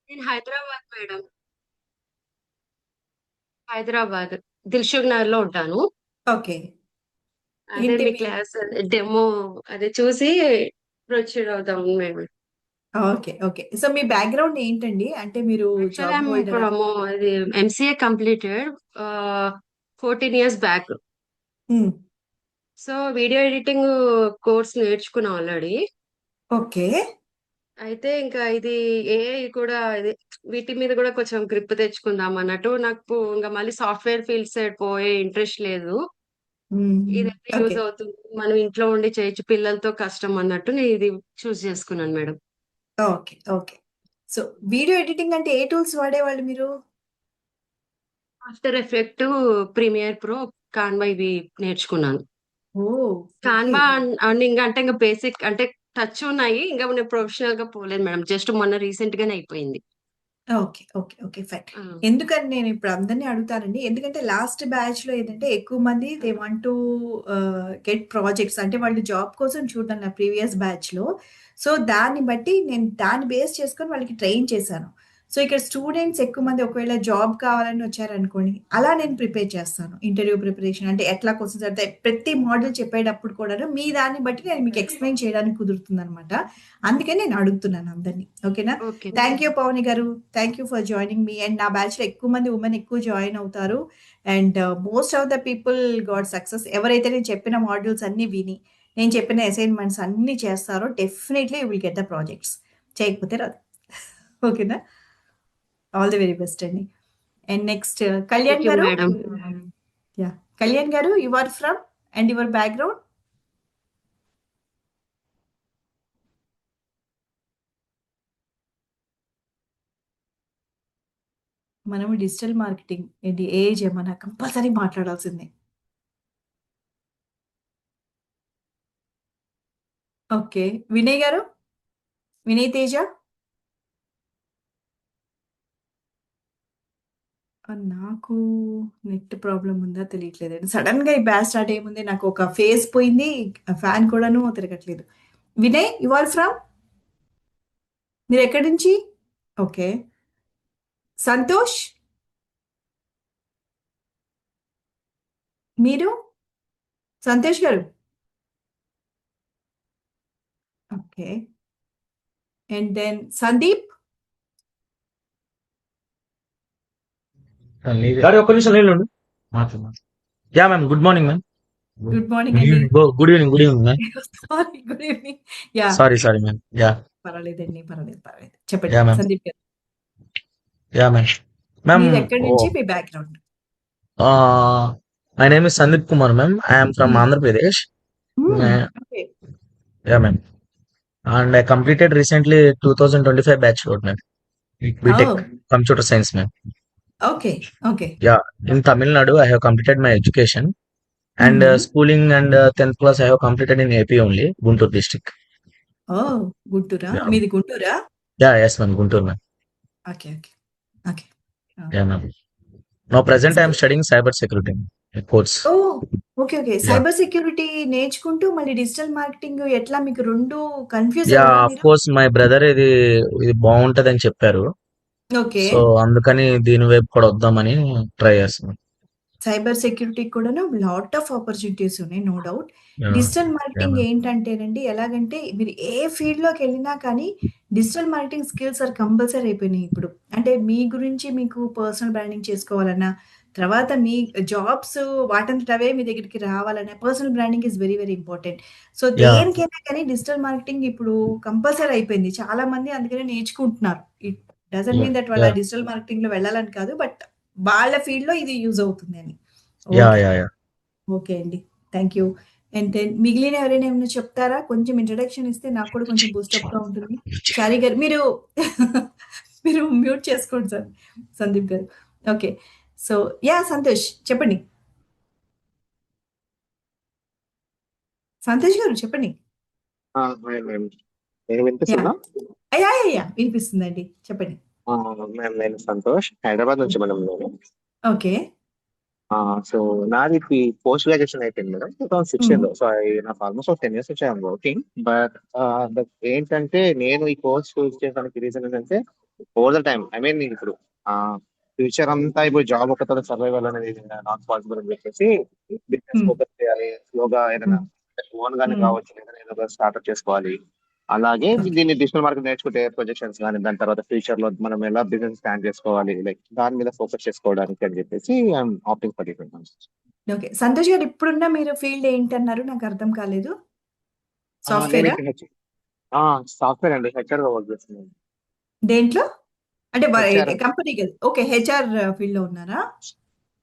నేను హైదరాబాద్ మేడం. హైదరాబాద్ దిల్‌సుఖ్ నగర్‌లో ఉంటాను. ఓకే. అదే ఏంటి మీ మీ క్లాస్ డెమో అదే చూసి ప్రొసీడ్ అవుదాం మేము. ఓకే. ఓకే. సో, మీ బ్యాక్‌గ్రౌండ్ ఏంటండి? అంటే మీరు యాక్చువల్లీ జాబ్ ఐఎమ్ హోల్డరా? ఫ్రమ్ అది ఎంసీఏ కంప్లీటెడ్ ఆహ్, 14 ఇయర్స్ బ్యాక్. హ్మ్. సో, వీడియో ఎడిటింగ్ కోర్స్ నేర్చుకున్నా ఆల్రెడీ. ఓకే. అయితే ఇంకా ఇది ఏఐ కూడా ఇది వీటి మీద కూడా కొంచెం గ్రిప్ తెచ్చుకుందాం అన్నట్టు నాకు ఇంకా మళ్ళీ సాఫ్ట్‌వేర్ ఫీల్డ్ సైడ్ పోయే ఇంట్రెస్ట్ లేదు. హ్మ్. ఇదైతే యూజ్ ఓకే. అవుతుంది. మనం ఇంట్లో ఉండి చేయొచ్చు. పిల్లలతో కష్టం అన్నట్టు నేను ఇది చూజ్ చేసుకున్నాను madam. Okay. Okay. So, video editing అంటే ఏ టూల్స్ వాడేవాళ్ళు మీరు? After Effect, Premiere Pro, Canva ఇవి నేర్చుకున్నాను. ఓహ్! ఓకే. కాన్వా ఇంగ అంటే ఇంక బేసిక్ అంటే టచ్ ఉన్నాయి. ఇంక నేను ప్రొఫెషనల్‌గా పోలేదు మేడం. జస్ట్ మొన్న రీసెంట్ గానే అయిపోయింది. ఓకే. ఓకే. ఓకే. ఫైన్. ఆ! ఎందుకని నేనిప్పుడు అందరిని అడుగుతానండి. ఎందుకంటే లాస్ట్ బ్యాచ్‌లో ఏంటంటే ఎక్కువ మంది they want to get projects అంటే వాళ్ళు జాబ్ కోసం చూడడం నా ప్రీవియస్ బ్యాచ్‌లో. సో, దాన్ని బట్టి నేను దాన్ని బేస్ చేసుకొని వాళ్ళకి ట్రైన్ చేశాను. సో, ఇక్కడ స్టూడెంట్స్ ఎక్కువ మంది ఒకవేళ జాబ్ కావాలని వచ్చారనుకోండి, అలా నేను ప్రిపేర్ చేస్తాను. ఇంటర్వ్యూ ప్రిపరేషన్ అంటే ఎట్లా క్వెషన్స్ అడతాయి ప్రతి మోడల్ చెప్పేటప్పుడు కూడాను మీ దాన్ని బట్టి నేను మీకు ఎక్స్‌ప్లెయిన్ చేయడానికి కుదురుతుందనమాట. అందుకని నేను అడుగుతున్నాను అందరిని. ఓకేనా? ఓకే. థ్యాంక్ యూ పవని గారు. Thank you for joining me. And నా బ్యాచ్‌లో ఎక్కువ మంది వుమెన్ ఎక్కువ జాయిన్ అవుతారు. And most of the people got success. ఎవరైతే నేను చెప్పిన మాడ్యూల్స్ అన్నీ విని, నేను చెప్పిన అసైన్‌మెంట్స్ అన్నీ చేస్తారో definitely you will get the projects. చేయకపోతే రాదు. ఓకేనా? ఆల్ ది వెరీ బెస్ట్ అండి. And next thank Kalyan you garu. Madam. Yeah! Kalyan garu you are from and your background? మనము డిజిటల్ మార్కెటింగ్ ఏంటి ఏఐ జమానా కంపల్సరీ మాట్లాడాల్సిందే. ఓకే. వినయ్ గారు? వినయ్ తేజ? నాకు నెట్ ప్రాబ్లమ్ ఉందా తెలియట్లేదండి. సడెన్‌గా ఈ బ్యాచ్ స్టార్ట్ అయ్యేముందే నాకు ఒక ఫేజ్ పోయింది. ఫ్యాన్ కూడాను తిరగట్లేదు. Vinay you are from? మీరెక్కడి నుంచి? ఓకే. సంతోష్? మీరు? సంతోష్ గారు? ఓకే. And then Sandeep? గాడి ఒక్క నిమిషం లైన్‌లో ఉండు. మాట్లాడు. Yeah! Ma'am. Good morning ma'am. Good morning అండి. Good evening. Good evening ma'am. Sorry good evening. Yeah! Sorry ma'am. Yeah! పర్వాలేదండి. పర్వాలేదు. పర్వాలేదు. చెప్పండి యాహ్! మ్యామ్. సందీప్ గారు. యాహ్! మ్యామ్. మ్యామ్ మీరెక్కడి నుంచి? ఓహ్! మీ background? Ah, my name is Sandeep Kumar ma'am. I am from hmm. Andhra Pradesh. Hmm. మే okay. Yeah! Ma'am. And I completed recently 2025 batch out ma'am. BTech oh! Computer science ma'am. Okay. Okay. Yeah! In Tamil Nadu I have completed my education and హుహు. schooling and 10th class I have completed in AP only, Guntur district. Oh! గుంటూరా? Yeah. మీది గుంటూరా? Yeah, yes ma'am. Guntur ma'am. Okay. Okay. Okay. ఆ! Yeah, ma'am. Now present I so am studying cyber security course. Oh! Okay. Okay. Yeah. Cyber security నేర్చుకుంటూ మళ్ళీ digital marketing ఎట్లా మీకు 2 confuse Yeah, అవ్వరా of మీరు? course my brother ఇది బాగుంటదని చెప్పారు. Okay. So అందుకని దీని వైపు కూడా వద్దామని ట్రై చేస్తున్నాం. సైబర్ సెక్యూరిటీకి కూడాను లాట్ ఆఫ్ ఆపర్చునిటీస్ ఉన్నాయి. No doubt. Yeah. Digital Yeah, marketing ma'am. ఏంటంటేనండి ఎలాగంటే మీరు ఏ ఫీల్డ్‌లోకెళ్ళినా కానీ digital marketing skills are compulsory అయిపోయినాయి ఇప్పుడు. అంటే మీ గురించి మీకు పర్సనల్ బ్రాండింగ్ చేసుకోవాలన్నా, తర్వాత మీ జాబ్స్ వాటంతట అవే మీ దగ్గరికి రావాలన్నా personal branding is very very important. So Yeah. దేనికైనా కానీ డిజిటల్ మార్కెటింగ్ ఇప్పుడు కంపల్సరీ అయిపోయింది. చాలా మంది అందుకనే నేర్చుకుంటున్నారు. It doesn't Yeah. Mean that వాళ్ళ Yeah. డిజిటల్ మార్కెటింగ్‌లో వెళ్ళాలని కాదు. బట్ వాళ్ళ ఫీల్డ్‌లో ఇది యూజ్ అవుతుందని. Yeah. Okay. Yeah. Yeah. Okay అండి. Thank you. అండ్ దెన్ మిగిలిన ఎవరైనా ఏమైనా చెప్తారా? కొంచెం ఇంట్రడక్షన్ ఇస్తే నాకు కూడా కొంచెం బూస్టప్‌గా ఉంటుంది. చారి గారు మీరు మీరు మ్యూట్ చేసుకోండి సార్. సందీప్ గారు. ఓకే. So yeah! సంతోష్ చెప్పండి. సంతోష్ గారు చెప్పండి. Hi ma'am. నేను యాహ్! వినిపిస్తుందా? యాహ్! వినిపిస్తుందండి. చెప్పండి. మ్యామ్ నేను సంతోష్. హైదరాబాద్ నుంచి మేడం నేను. ఓకే. సో నాది పోస్ట్ గ్రాడ్యుయేషన్ అయిపోయింది మేడం హ్మ్. 2016లో. సో నాకు ఆల్మోస్ట్ ఒక 10 ఇయర్స్ నుంచి ఐఎమ్ వర్కింగ్. బట్ ఏంటంటే నేను ఈ కోర్స్ చూస్ చేయడానికి రీజన్ ఏంటంటే over the time I mean ఇప్పుడు ఫ్యూచర్ అంతా ఇప్పుడు జాబ్ ఒకతో సర్వైవల్ అనేది నాట్ పాసిబుల్ అని చెప్పేసి బిజినెస్ హ్మ్. ఫోకస్ చేయాలి, స్లోగా ఏదైనా హ్మ్. ఓన్ గానే హ్మ్. కావచ్చు, ఏదైనా ఏదో స్టార్ట్అప్ చేసుకోవాలి. అలాగే ఓకే. దీన్ని డిజిటల్ మార్కెట్ నేర్చుకుంటే ప్రొజెక్షన్స్ కానీ దాని తర్వాత ఫ్యూచర్ లో మనం ఎలా బిజినెస్ స్టాండ్ చేసుకోవాలి, లైక్ దాని మీద ఫోకస్ చేసుకోవడానికి అని చెప్పేసి I'm opting for different. Okay. Santosh గారు ఇప్పుడున్న మీరు ఫీల్డ్ ఏంటన్నారు? నాకు అర్థం కాలేదు. నేను సాఫ్ట్‌వేరా? ఇక్కడ సాఫ్ట్వేర్ అండి, హెచ్ఆర్ గా వర్క్ చేస్తున్నాను. దేంట్లో? అంటే హెచ్ఆర్ కంపెనీ కదా! ఓకే. హెచ్ఆర్ ఫీల్డ్‌లో ఉన్నారా?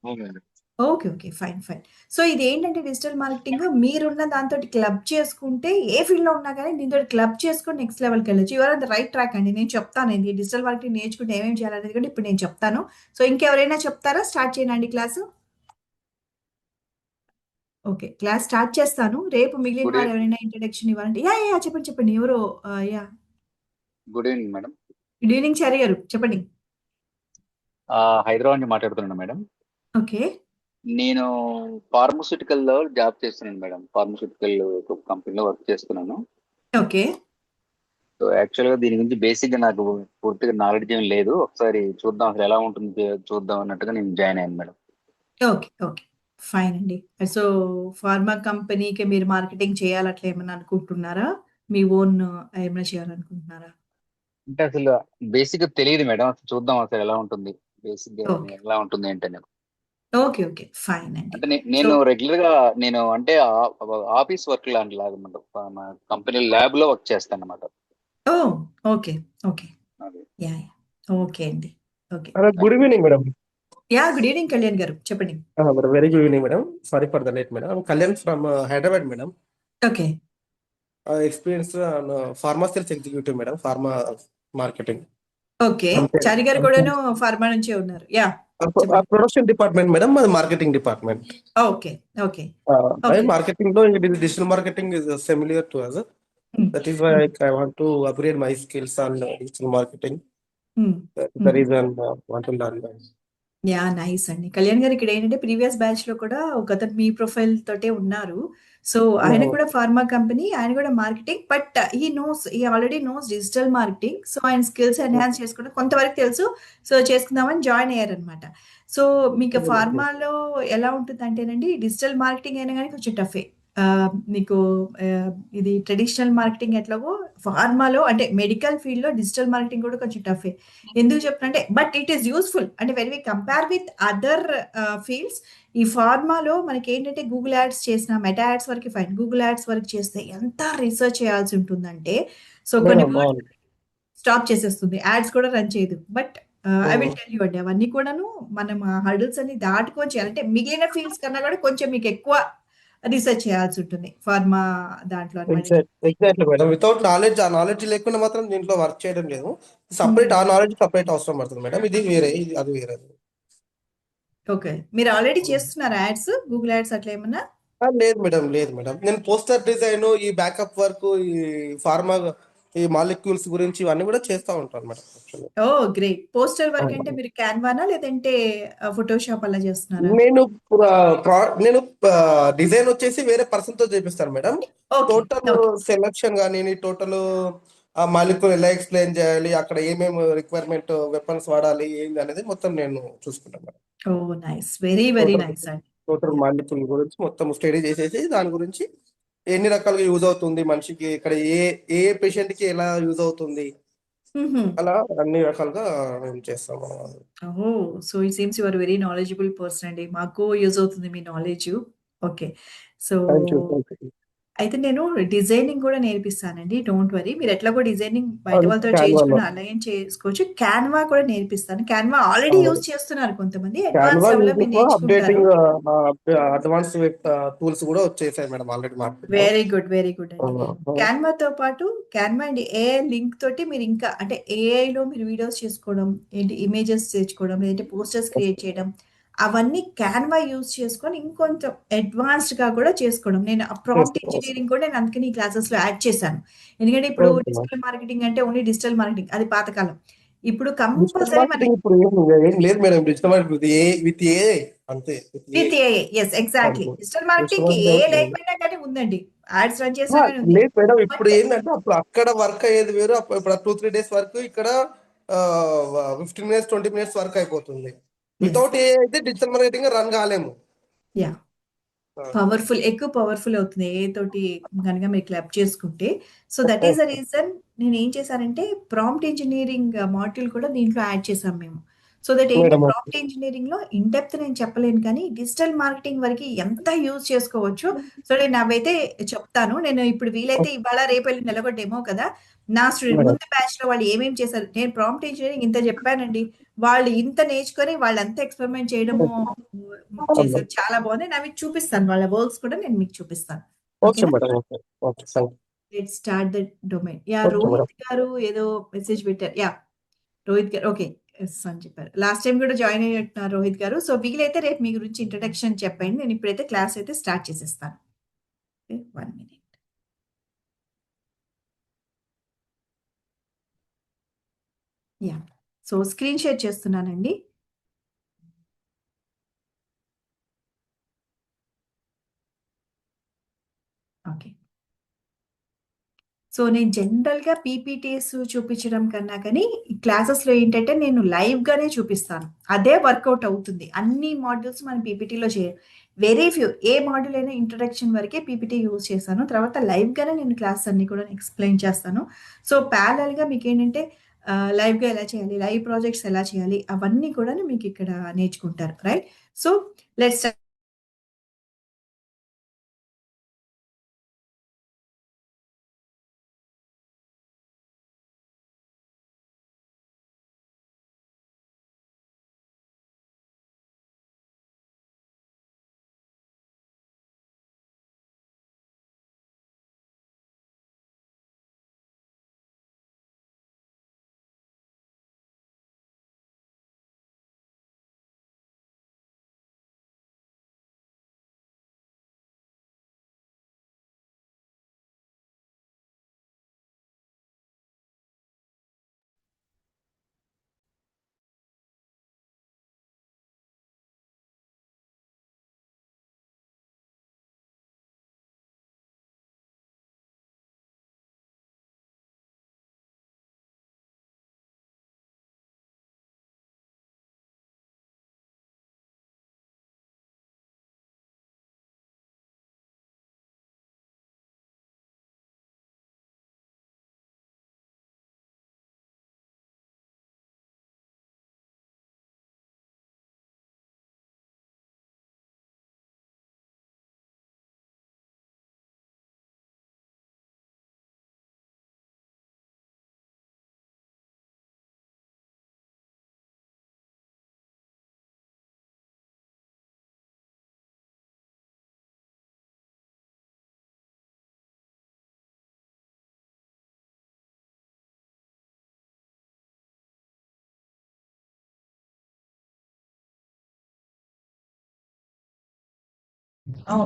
అవునండి. Okay. Okay. Fine. Fine. So ఇదేంటంటే డిజిటల్ మార్కెటింగ్ మీరున్న దాంతోటి క్లబ్ చేసుకుంటే ఏ ఫీల్డ్‌లో ఉన్నా గానీ దీనితోటి క్లబ్ చేసుకొని నెక్స్ట్ లెవెల్‌కెళ్ళొచ్చు. You are on the right track అండి. నేను చెప్తానండి. డిజిటల్ మార్కెటింగ్ నేర్చుకుంటే ఏమేమి చేయాలనేది కూడా ఇప్పుడు నేను చెప్తాను. సో ఇంకెవరైనా చెప్తారా? స్టార్ట్ చేయనండి క్లాసు? ఓకే. క్లాస్ స్టార్ట్ చేస్తాను. రేపు మిగిలిన గుడ్ వారు ఈవ్ ఎవరైనా ఇంట్రడక్షన్ ఇవ్వాలంటే యాహ్! చెప్పండి. చెప్పండి. ఎవరో yeah! Good evening madam. Good evening Chari గారు. చెప్పండి. హైదరాబాద్ నుంచి మాట్లాడుతున్నాను మేడం. ఓకే. నేను ఫార్మస్యూటికల్లో జాబ్ చేస్తున్నాను మేడం. ఫార్మస్యూటికల్ కంపెనీలో వర్క్ చేస్తున్నాను. ఓకే. సో యాక్చువల్గా దీని గురించి బేసిక్గా నాకు పూర్తిగా నాలెడ్జ్ ఏం లేదు. ఒకసారి చూద్దాం అసలు ఎలా ఉంటుంది చూద్దాం అన్నట్టుగా నేను జాయిన్ అయ్యాను మేడం. ఓకే. ఓకే. ఫైన్ అండి. సో, ఫార్మా కంపెనీకి మీరు మార్కెటింగ్ చేయాలి అట్లా ఏమన్నా అనుకుంటున్నారా? మీ ఓన్ ఏమైనా చేయాలనుకుంటున్నారా? అంటే అసలు బేసిక్గా తెలియదు మేడం. అసలు చూద్దాం అసలు ఎలా ఉంటుంది, బేసిక్గా ఓకే. ఎలా ఉంటుంది ఏంటని. ఓకే. ఓకే. ఫైన్ అండి. అంటే సో నేను రెగ్యులర్ గా నేను అంటే ఆఫీస్ వర్క్ లాంటి లాగా కంపెనీ ల్యాబ్ లో వర్క్ చేస్తాను అనమాట. ఓహ్! ఓకే. ఓకే. అది యాహ్! ఓకే అండి. Okay. Good evening madam. Yeah! Good evening Kalyan గారు. చెప్పండి. Madam very good evening madam. Sorry for the late madam. Kalyan from Hyderabad madam. Okay. Experience pharma sales executive madam. Pharma marketing okay. అంతే. చారి గారు కూడాను pharma నుంచే ఉన్నారు. Yeah! చెప్పండి. Production department madam, మాది marketing department. Okay. Okay. Okay. Marketing లో digital marketing is similar to అస్. హ్మ్. That is why హ్మ్. I want to upgrade my skills on digital marketing. హ్మ్. ద హ్మ్. Reason want to learn. Yeah! Nice అండి. కళ్యాణ్ గారు ఇక్కడేంటంటే previous బ్యాచ్‌లో కూడా ఒకతను మీ ప్రొఫైల్ తోటే ఉన్నారు. సో, ఆయన కూడా ఫార్మా కంపెనీ, ఆయన కూడా marketing but he already nose digital marketing. So, ఆయన స్కిల్స్ ఎన్హాన్స్ చేసుకోవడం కొంతవరకు తెలుసు. సో, చేసుకుందామని జాయిన్ అయ్యారనమాట. సో, మీకు ఫార్మాలో ఎలా ఉంటుందంటేనండి డిజిటల్ మార్కెటింగ్ అయినా గానీ కొంచెం టఫే. మీకు ఇది ట్రెడిషనల్ మార్కెటింగ్ ఎట్లాగో ఫార్మాలో అంటే మెడికల్ ఫీల్డ్‌లో డిజిటల్ మార్కెటింగ్ కూడా కొంచెం టఫే. ఎందుకు చెప్తున్నంటే బట్ ఇట్ ఈస్ యూజ్‌ఫుల్. అంటే when we compare with other fields ఈ ఫార్మాలో మనకేంటంటే గూగుల్ యాడ్స్ చేసినా, మెటా యాడ్స్ వరకు ఫైన్. గూగుల్ యాడ్స్ వరకు చేస్తే ఎంత రిసర్చ్ చేయాల్సి ఉంటుందంటే, సో కొన్ని మేడం వర్డ్స్ బాగుంది. స్టాప్ చేసేస్తుంది. యాడ్స్ కూడా రన్ చేయదు. But I will tell you అండి అవన్నీ కూడాను మనం ఆ హర్డిల్స్ అన్ని దాటుకొని చేయాలి. అంటే మిగిలిన ఫీల్డ్స్ కన్నా కూడా కొంచెం మీకు ఎక్కువ రిసర్చ్ చేయాల్సి ఉంటుంది. ఫార్మా దాంట్లో అన్నమాట. Exactly madam. వితౌట్ నాలెడ్జ్, ఆ నాలెడ్జ్ లేకుండా మాత్రం దీంట్లో వర్క్ చేయడం లేదు. హ్మ్. సపరేట్ ఆ నాలెడ్జ్ సపరేట్ అవసరం పడుతుంది మేడం. ఇది వేరే, ఇది అది వేరే. ఓకే. మీరు ఆల్రెడీ చేస్తున్నారా యాడ్స్? గూగుల్ యాడ్స్ అట్లా ఏమన్నా? లేదు మేడం, లేదు మేడం. నేను పోస్టర్ డిజైన్, ఈ బ్యాకప్ వర్క్, ఈ ఫార్మా, ఈ మాలిక్యూల్స్ గురించి ఇవన్నీ కూడా చేస్తూ ఉంటాను మేడం. actually. ఓహ్! గ్రేట్. పోస్టర్ వర్క్ అంటే అవును. మీరు క్యాన్వానా? లేదంటే ఫోటోషాప్ అలా చేస్తున్నారా? నేను నేను డిజైన్ వచ్చేసి వేరే పర్సన్ తో చేపిస్తాను madam. Okay. Total okay. Selection కానీ, టోటల్ ఆ మాలిక్యూల్ ఎలా ఎక్స్ప్లెయిన్ చేయాలి, అక్కడ ఏమేమి రిక్వైర్మెంట్ వెపన్స్ వాడాలి ఏంది అనేది మొత్తం నేను చూసుకుంటాను madam. Oh! Nice. Very, very total nice అండి. Total yeah! మాలిక్యూల్ గురించి మొత్తం స్టడీ చేసేసి దాని గురించి ఎన్ని రకాలుగా యూజ్ అవుతుంది మనిషికి, ఇక్కడ ఏ ఏ పేషెంట్ కి ఎలా యూజ్ అవుతుంది, హుహు. అలా అన్ని రకాలుగా మేము చేస్తాము. Oh! So, it seems you are very knowledgeable person అండి. మాకు యూజ్ అవుతుంది మీ knowledge. Okay. So, thank you, thank you. అయితే నేను డిజైనింగ్ కూడా నేర్పిస్తానండి. Don't worry. మీరు ఎట్లాగో డిజైనింగ్ బయట అది వాళ్ళతో క్యాన్వాలో. చేయించుకొని అలైన్ చేసుకోవచ్చు. క్యాన్వా కూడా నేర్పిస్తాను. క్యాన్వా ఆల్రెడీ యూజ్ చేస్తున్నారు కొంతమంది. అడ్వాన్స్ క్యాన్వా లెవెల్‌లో యూజ్ మీరు నేర్చుకుంటారు. అప్డేటింగ్ అడ్వాన్స్ టూల్స్ కూడా వచ్చేసాయి మేడం ఆల్రెడీ మార్కెట్ లో. Very good. వెరీ గుడ్ అండి. క్యాన్వాతో పాటు క్యాన్వా అండ్ ఏఐ లింక్ తోటి మీరు ఇంకా అంటే ఏఐలో మీరు వీడియోస్ చేసుకోవడం, ఏంటి ఇమేజెస్ తెచ్చుకోవడం, లేదంటే పోస్టర్స్ క్రియేట్ చేయడం, అవన్నీ క్యాన్వా యూజ్ చేసుకొని ఇంకొంచెం అడ్వాన్స్డ్‌గా కూడా చేసుకోవడం. నేను ఆ ప్రాంప్ట్ ఇంజినీరింగ్ కూడా నేను అందుకని ఈ క్లాసెస్‌లో యాడ్ చేశాను. ఎందుకంటే ఇప్పుడు డిజిటల్ మార్కెటింగ్ అంటే ఓన్లీ డిజిటల్ మార్కెటింగ్ అది పాతకాలం. ఇప్పుడు డిజిటల్ కంపల్సరీ మనకి మార్కెటింగ్ ఇప్పుడు ఏం లేదు madam. Digital marketing with AI అంతే. With AI. Yes. Exactly. Digital మార్కెటింగ్‌కి ఏఐ లేకపోయినా కానీ ఉందండి. యాడ్స్ రన్ చేసినా గాని ఉంది. లేదు మేడం. ఇప్పుడు బట్ ఏంటంటే అప్పుడు అక్కడ వర్క్ అయ్యేది వేరు, ఇప్పుడు 2-3 డేస్ వరకు ఇక్కడ 15 minutes 20 minutes వర్క్ అయిపోతుంది. వితౌట్ ఏ అయితే డిజిటల్ మార్కెటింగ్ రన్ కాలేము. యా పవర్ఫుల్, ఎక్కువ పవర్ఫుల్ అవుతుంది ఏ తోటి కనుక మీరు క్లబ్ చేసుకుంటే. So that is the reason నేను ఏం చేశానంటే ప్రాంప్ట్ ఇంజనీరింగ్ మాడ్యూల్ కూడా దీంట్లో యాడ్ చేసాం మేము. సో దట్ ఏంటంటే మేడం ప్రాంప్ట్ ఇంజనీరింగ్ లో ఇన్ డెప్త్ నేను చెప్పలేను, కానీ డిజిటల్ మార్కెటింగ్ వరకు ఎంత యూజ్ చేసుకోవచ్చు. సో నేను అవైతే చెప్తాను. నేను ఇప్పుడు వీలైతే ఇవాళ రేపు వెళ్ళి నెలకొ డెమో కదా, నా స్టూడెంట్ మేడం ముందు బ్యాచ్ లో వాళ్ళు ఏమేమి చేశారు, నేను ప్రాంప్ట్ ఇంజనీరింగ్ ఇంత చెప్పానండి, వాళ్ళు ఇంత నేర్చుకొని వాళ్ళంతా ఎక్స్పెరిమెంట్ చేయడము చేశారు, చాలా బాగుంది. నేను అవి చూపిస్తాను, వాళ్ళ వర్క్స్ కూడా నేను మీకు చూపిస్తాను. ఓకే ఓకేనా? Madam okay okay thank let start the domain. Yeah okay madam Rohit గారు ఏదో మెసేజ్ పెట్టారు. యా రోహిత్ గారు ఓకే ఎస్ అని చెప్పారు. లాస్ట్ టైం కూడా జాయిన్ అయ్యేట్టున్నారు రోహిత్ గారు. సో వీలైతే రేపు మీ గురించి ఇంట్రడక్షన్ చెప్పండి. నేను ఇప్పుడైతే క్లాస్ అయితే స్టార్ట్ చేసేస్తాను. 1 minute. Yeah so screen share చేస్తున్నానండి. ఓకే. సో నేను జనరల్‌గా పీపీటీస్ చూపించడం కన్నా కానీ, ఈ క్లాసెస్‌లో ఏంటంటే నేను లైవ్‌గానే చూపిస్తాను. అదే వర్కౌట్ అవుతుంది. అన్ని మాడ్యూల్స్ మనం పీపీటీలో వెరీ ఫ్యూ ఏ మాడ్యూల్ అయినా ఇంట్రడక్షన్ వరకే పీపీటీ యూజ్ చేశాను. తర్వాత లైవ్‌గానే నేను క్లాస్ అన్ని కూడా ఎక్స్‌ప్లెయిన్ చేస్తాను. సో ప్యారలల్‌గా మీకేంటంటే లైవ్‌గా ఎలా చేయాలి, లైవ్ ప్రాజెక్ట్స్ ఎలా చేయాలి, అవన్నీ కూడా మీకు ఇక్కడ నేర్చుకుంటారు. రైట్? సో లెట్స్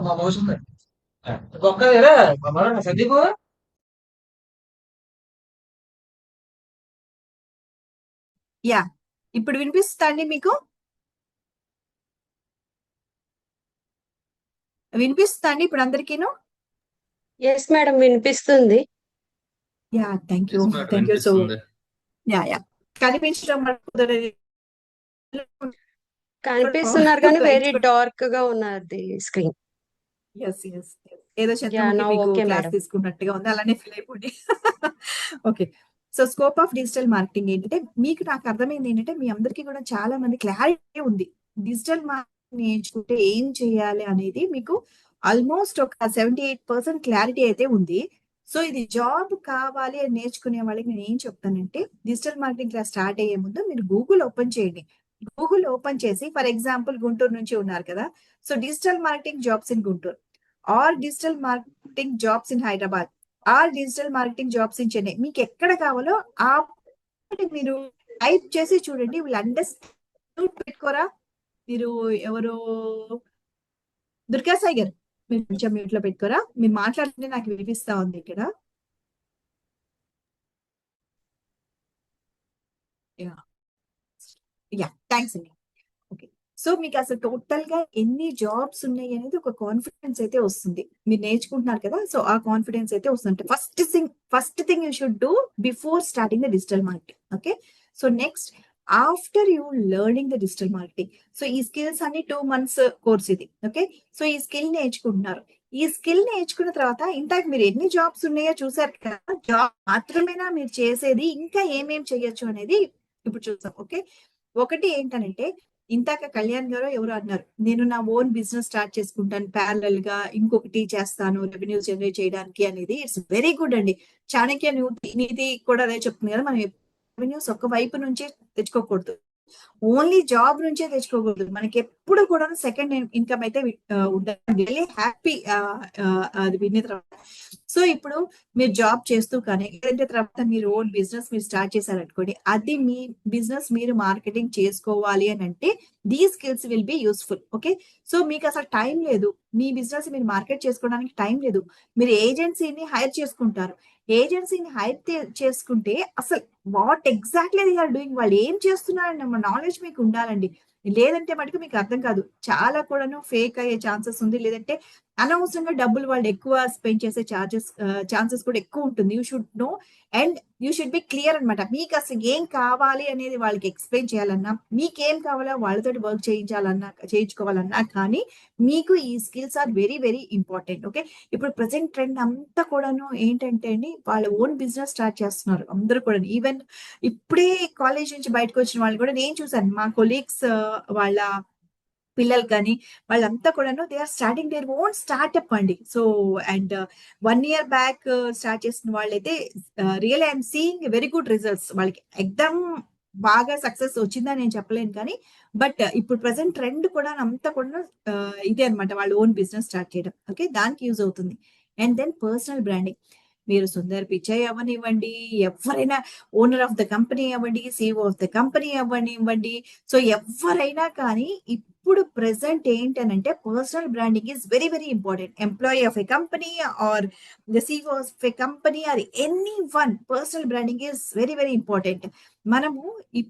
మా మోసం ఒక్కదేరా సందీప్ యా ఇప్పుడు వినిపిస్తుందా అండి మీకు? వినిపిస్తుందా అండి ఇప్పుడు అందరికీను? ఎస్ మేడం వినిపిస్తుంది. Yeah thank you. Yes madam thank you. So వినిపిస్తుంది. యా కనిపించడం మనకు కుదరదు. కనిపిస్తున్నారు కానీ వెరీ డార్క్ గా ఉన్నది స్క్రీన్. ఎస్ ఎస్ ఏదో యా శత్రువుకి నౌ మీకు ఓకే క్లాస్ మేడం. తీసుకున్నట్టుగా ఉంది, అలానే ఫీల్ అయిపోండి. Okay. So scope of digital marketing ఏంటంటే, మీకు నాకు అర్థమైంది ఏంటంటే మీ అందరికీ కూడా చాలా మంది క్లారిటీ ఉంది. డిజిటల్ మార్కెటింగ్ నేర్చుకుంటే ఏం చేయాలి అనేది మీకు ఆల్మోస్ట్ ఒక 78% క్లారిటీ అయితే ఉంది. సో ఇది జాబ్ కావాలి అని నేర్చుకునే వాళ్ళకి నేను ఏం చెప్తానంటే, డిజిటల్ మార్కెటింగ్ క్లాస్ స్టార్ట్ అయ్యే ముందు మీరు గూగుల్ ఓపెన్ చేయండి. గూగుల్ ఓపెన్ చేసి ఫర్ ఎగ్జాంపుల్ గుంటూరు నుంచి ఉన్నారు కదా, so digital marketing jobs in Guntur or digital marketing jobs in Hyderabad or digital marketing jobs in Chennai, మీకు ఎక్కడ కావాలో ఆ మీరు టైప్ చేసి చూడండి. వీళ్ళు అండర్స్టాండ్ పెట్టుకోరా. మీరు ఎవరు దుర్గా సాయి గారు, మీరు కొంచెం మ్యూట్ లో పెట్టుకోరా, మీరు మాట్లాడుతుంటే నాకు వినిపిస్తా ఉంది ఇక్కడ. యా థ్యాంక్స్ అండి. ఓకే. సో మీకు అసలు టోటల్ గా ఎన్ని జాబ్స్ ఉన్నాయి అనేది ఒక కాన్ఫిడెన్స్ అయితే వస్తుంది. మీరు నేర్చుకుంటున్నారు కదా, సో ఆ కాన్ఫిడెన్స్ అయితే వస్తుంది. First thing you should do before starting the digital marketing. Okay. So next after you learning the digital marketing, so ఈ స్కిల్స్ అన్ని 2 months కోర్స్ ఇది. ఓకే, సో ఈ స్కిల్ నేర్చుకుంటున్నారు. ఈ స్కిల్ నేర్చుకున్న తర్వాత ఇంతకు మీరు ఎన్ని జాబ్స్ ఉన్నాయో చూసారు కదా, జాబ్ మాత్రమేనా మీరు చేసేది, ఇంకా ఏమేం చేయొచ్చు అనేది ఇప్పుడు చూద్దాం. ఓకే, ఒకటి ఏంటనంటే ఇంతాక కళ్యాణ్ గారు ఎవరు అన్నారు, నేను నా ఓన్ బిజినెస్ స్టార్ట్ చేసుకుంటాను ప్యారలల్ గా, ఇంకొకటి చేస్తాను రెవెన్యూ జనరేట్ చేయడానికి అనేది. ఇట్స్ వెరీ గుడ్ అండి. చాణక్య నీతి కూడా అదే చెప్తుంది కదా, మనం రెవెన్యూస్ ఒక వైపు నుంచే తెచ్చుకోకూడదు, ఓన్లీ జాబ్ నుంచే తెచ్చుకోకూడదు. మనకి ఎప్పుడు కూడా సెకండ్ ఇన్కమ్ అయితే ఉండాలి. హ్యాపీ అది విన్న తర్వాత. సో ఇప్పుడు మీరు జాబ్ చేస్తూ కానీ లేదంటే తర్వాత మీరు ఓన్ బిజినెస్ మీరు స్టార్ట్ చేశారనుకోండి, అది మీ బిజినెస్ మీరు మార్కెటింగ్ చేసుకోవాలి అని అంటే these skills will be useful. Okay, so మీకు అసలు టైం లేదు, మీ బిజినెస్ మీరు మార్కెట్ చేసుకోవడానికి టైం లేదు, మీరు ఏజెన్సీని హైర్ చేసుకుంటారు. ఏజెన్సీని హైర్ చేసుకుంటే అసలు what exactly they are doing, వాళ్ళు ఏం చేస్తున్నారన్న నాలెడ్జ్ మీకు ఉండాలండి. లేదంటే మటుకు మీకు అర్థం కాదు, చాలా కూడాను ఫేక్ అయ్యే ఛాన్సెస్ ఉంది, లేదంటే అనవసరంగా డబ్బులు వాళ్ళు ఎక్కువ స్పెండ్ చేసే ఛాన్సెస్ కూడా ఎక్కువ ఉంటుంది. You should know and you should be clear అనమాట. మీకు అసలు ఏం కావాలి అనేది వాళ్ళకి ఎక్స్ప్లెయిన్ చేయాలన్నా, మీకేం కావాలో వాళ్ళతో వర్క్ చేయించుకోవాలన్నా కానీ మీకు ఈ skills are very very important. Okay, ఇప్పుడు ప్రెసెంట్ ట్రెండ్ అంతా కూడాను ఏంటంటే అండి, వాళ్ళ ఓన్ బిజినెస్ స్టార్ట్ చేస్తున్నారు అందరూ కూడా. ఈవెన్ ఇప్పుడే కాలేజ్ నుంచి బయటకు వచ్చిన వాళ్ళు కూడా నేను చూసాను, మా కొలీగ్స్ వాళ్ళ పిల్లలు కానీ వాళ్ళంతా కూడాను they are starting their own startup అండి. So and 1 year back start చేసిన వాళ్ళైతే real I'm seeing very good results. వాళ్ళకి ఎగ్జామ్ బాగా సక్సెస్ వచ్చిందని నేను చెప్పలేను కానీ, బట్ ఇప్పుడు ప్రెసెంట్ ట్రెండ్ కూడా అంతా కూడా ఇదే అనమాట, వాళ్ళు ఓన్ బిజినెస్ స్టార్ట్ చేయడం. ఓకే, దానికి యూజ్ అవుతుంది. And then personal branding. మీరు సుందర్ పిచ్చై అవ్వనివ్వండి, ఎవరైనా ఓనర్ ఆఫ్ ద కంపెనీ అవ్వండి, సిఇఓ ఆఫ్ ద కంపెనీ అవ్వనివ్వండి, సో ఎవరైనా కానీ ఇప్పుడు ప్రెసెంట్ ఏంటనంటే personal branding is very very important. Employee of a company or the CEO of a company or anyone, personal branding is very very important. మనము ఈ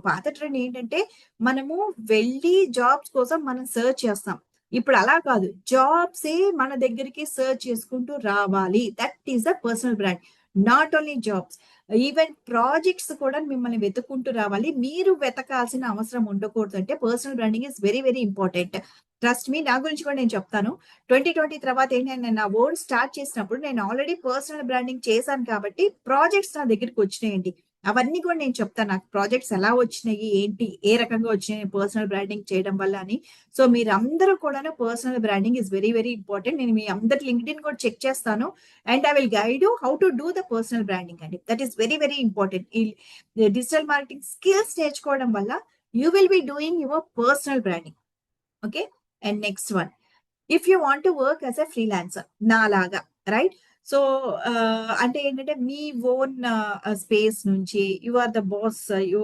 పాత trend ఏంటంటే మనము వెళ్ళి జాబ్స్ కోసం మనం సర్చ్ చేస్తాం. ఇప్పుడు అలా కాదు, జాబ్సే మన దగ్గరికి సర్చ్ చేసుకుంటూ రావాలి. That is the personal brand. Not only jobs, even projects కూడా మిమ్మల్ని వెతుక్కుంటూ రావాలి. మీరు వెతకాల్సిన అవసరం ఉండకూడదు. అంటే personal branding is very very important. Trust me, నా గురించి కూడా నేను చెప్తాను. 2020 తర్వాత ఏంటంటే నేను నా ఓన్ స్టార్ట్ చేసినప్పుడు నేను ఆల్రెడీ పర్సనల్ బ్రాండింగ్ చేశాను కాబట్టి ప్రాజెక్ట్స్ నా దగ్గరికి వచ్చినాయండి. అవన్నీ కూడా నేను చెప్తాను, నాకు ప్రాజెక్ట్స్ ఎలా వచ్చినాయి, ఏంటి, ఏ రకంగా వచ్చినాయి పర్సనల్ బ్రాండింగ్ చేయడం వల్ల అని. సో మీరు అందరూ కూడా personal branding is very very important. నేను మీ అందరి లింక్డ్ఇన్ కూడా చెక్ చేస్తాను and I will guide you how to do the personal branding అండి. That is very very important. ఈ డిజిటల్ మార్కెటింగ్ స్కిల్స్ నేర్చుకోవడం వల్ల you will be doing your personal branding. Okay, and next one, if you want to work as a freelancer నాలాగా, right? So అంటే ఏంటంటే మీ own space నుంచి you are the boss, you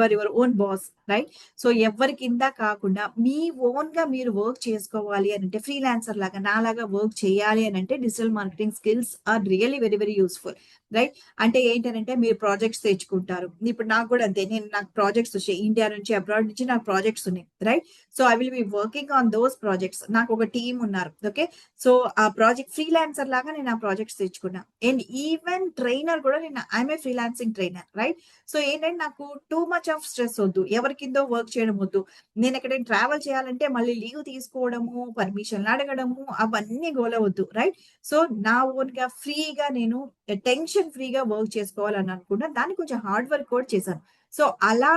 are your own boss, right? So ఎవరి కింద కాకుండా మీ own గా మీరు వర్క్ చేసుకోవాలి అని అంటే, ఫ్రీలాన్సర్ లాగా నాలాగా వర్క్ చేయాలి అని అంటే digital marketing skills are really very very useful, right? అంటే ఏంటంటే మీరు ప్రాజెక్ట్స్ తెచ్చుకుంటారు. ఇప్పుడు నాకు కూడా అంతే, నాకు ప్రాజెక్ట్స్ వచ్చాయి, ఇండియా నుంచి అబ్రాడ్ నుంచి నాకు ప్రాజెక్ట్స్ ఉన్నాయి, right? So I will be working on those projects. నాకు ఒక టీమ్ ఉన్నారు. ఓకే, సో ఆ ప్రాజెక్ట్ ఫ్రీలాన్సర్ లాగా నేను ఆ ప్రాజెక్ట్స్ తెచ్చుకున్నా. అండ్ ఈవెన్ ట్రైనర్ కూడా నేను I'm a freelancing trainer, right? So ఏంటంటే నాకు టూ మచ్ ఆఫ్ స్ట్రెస్ వద్దు, ఎవరి కిందో వర్క్ చేయడం వద్దు. నేను ఎక్కడైనా ట్రావెల్ చేయాలంటే మళ్ళీ లీవ్ తీసుకోవడము, పర్మిషన్లు అడగడము, అవన్నీ గోలవద్దు, రైట్? సో నా ఓన్ గా ఫ్రీగా నేను టెన్షన్ ఫ్రీగా వర్క్ చేసుకోవాలని అనుకున్నా. దాన్ని కొంచెం హార్డ్ వర్క్ కూడా చేశాను. సో అలా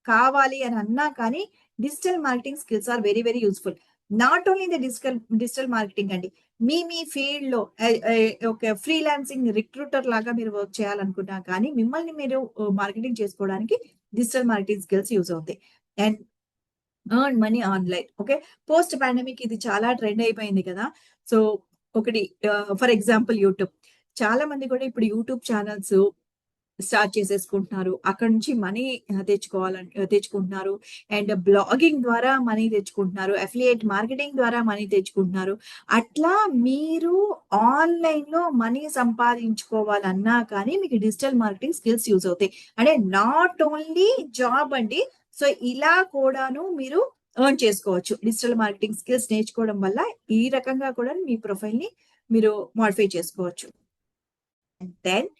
కావాలి అని అన్నా కానీ digital marketing skills are very very useful. Not only the digital marketing అండి, మీ ఫీల్డ్ లో ఒక ఫ్రీలాన్సింగ్ రిక్రూటర్ లాగా మీరు వర్క్ చేయాలనుకున్నా కానీ మిమ్మల్ని మీరు మార్కెటింగ్ చేసుకోవడానికి డిజిటల్ మార్కెటింగ్ స్కిల్స్ యూజ్ అవుతాయి. And earn money online. Okay, post pandemic ఇది చాలా ట్రెండ్ అయిపోయింది కదా. సో ఒకటి ఫర్ ఎగ్జాంపుల్ యూట్యూబ్, చాలా మంది కూడా ఇప్పుడు యూట్యూబ్ ఛానల్స్ స్టార్ట్ చేసేసుకుంటున్నారు, అక్కడ నుంచి మనీ తెచ్చుకుంటున్నారు. అండ్ బ్లాగింగ్ ద్వారా మనీ తెచ్చుకుంటున్నారు, అఫిలియేట్ మార్కెటింగ్ ద్వారా మనీ తెచ్చుకుంటున్నారు. అట్లా మీరు ఆన్లైన్ లో మనీ సంపాదించుకోవాలన్నా కానీ మీకు డిజిటల్ మార్కెటింగ్ స్కిల్స్ యూజ్ అవుతాయి. అంటే నాట్ ఓన్లీ జాబ్ అండి, సో ఇలా కూడాను మీరు ఎర్న్ చేసుకోవచ్చు. డిజిటల్ మార్కెటింగ్ స్కిల్స్ నేర్చుకోవడం వల్ల ఈ రకంగా కూడా మీ ప్రొఫైల్ ని మీరు మాడిఫై చేసుకోవచ్చు. And then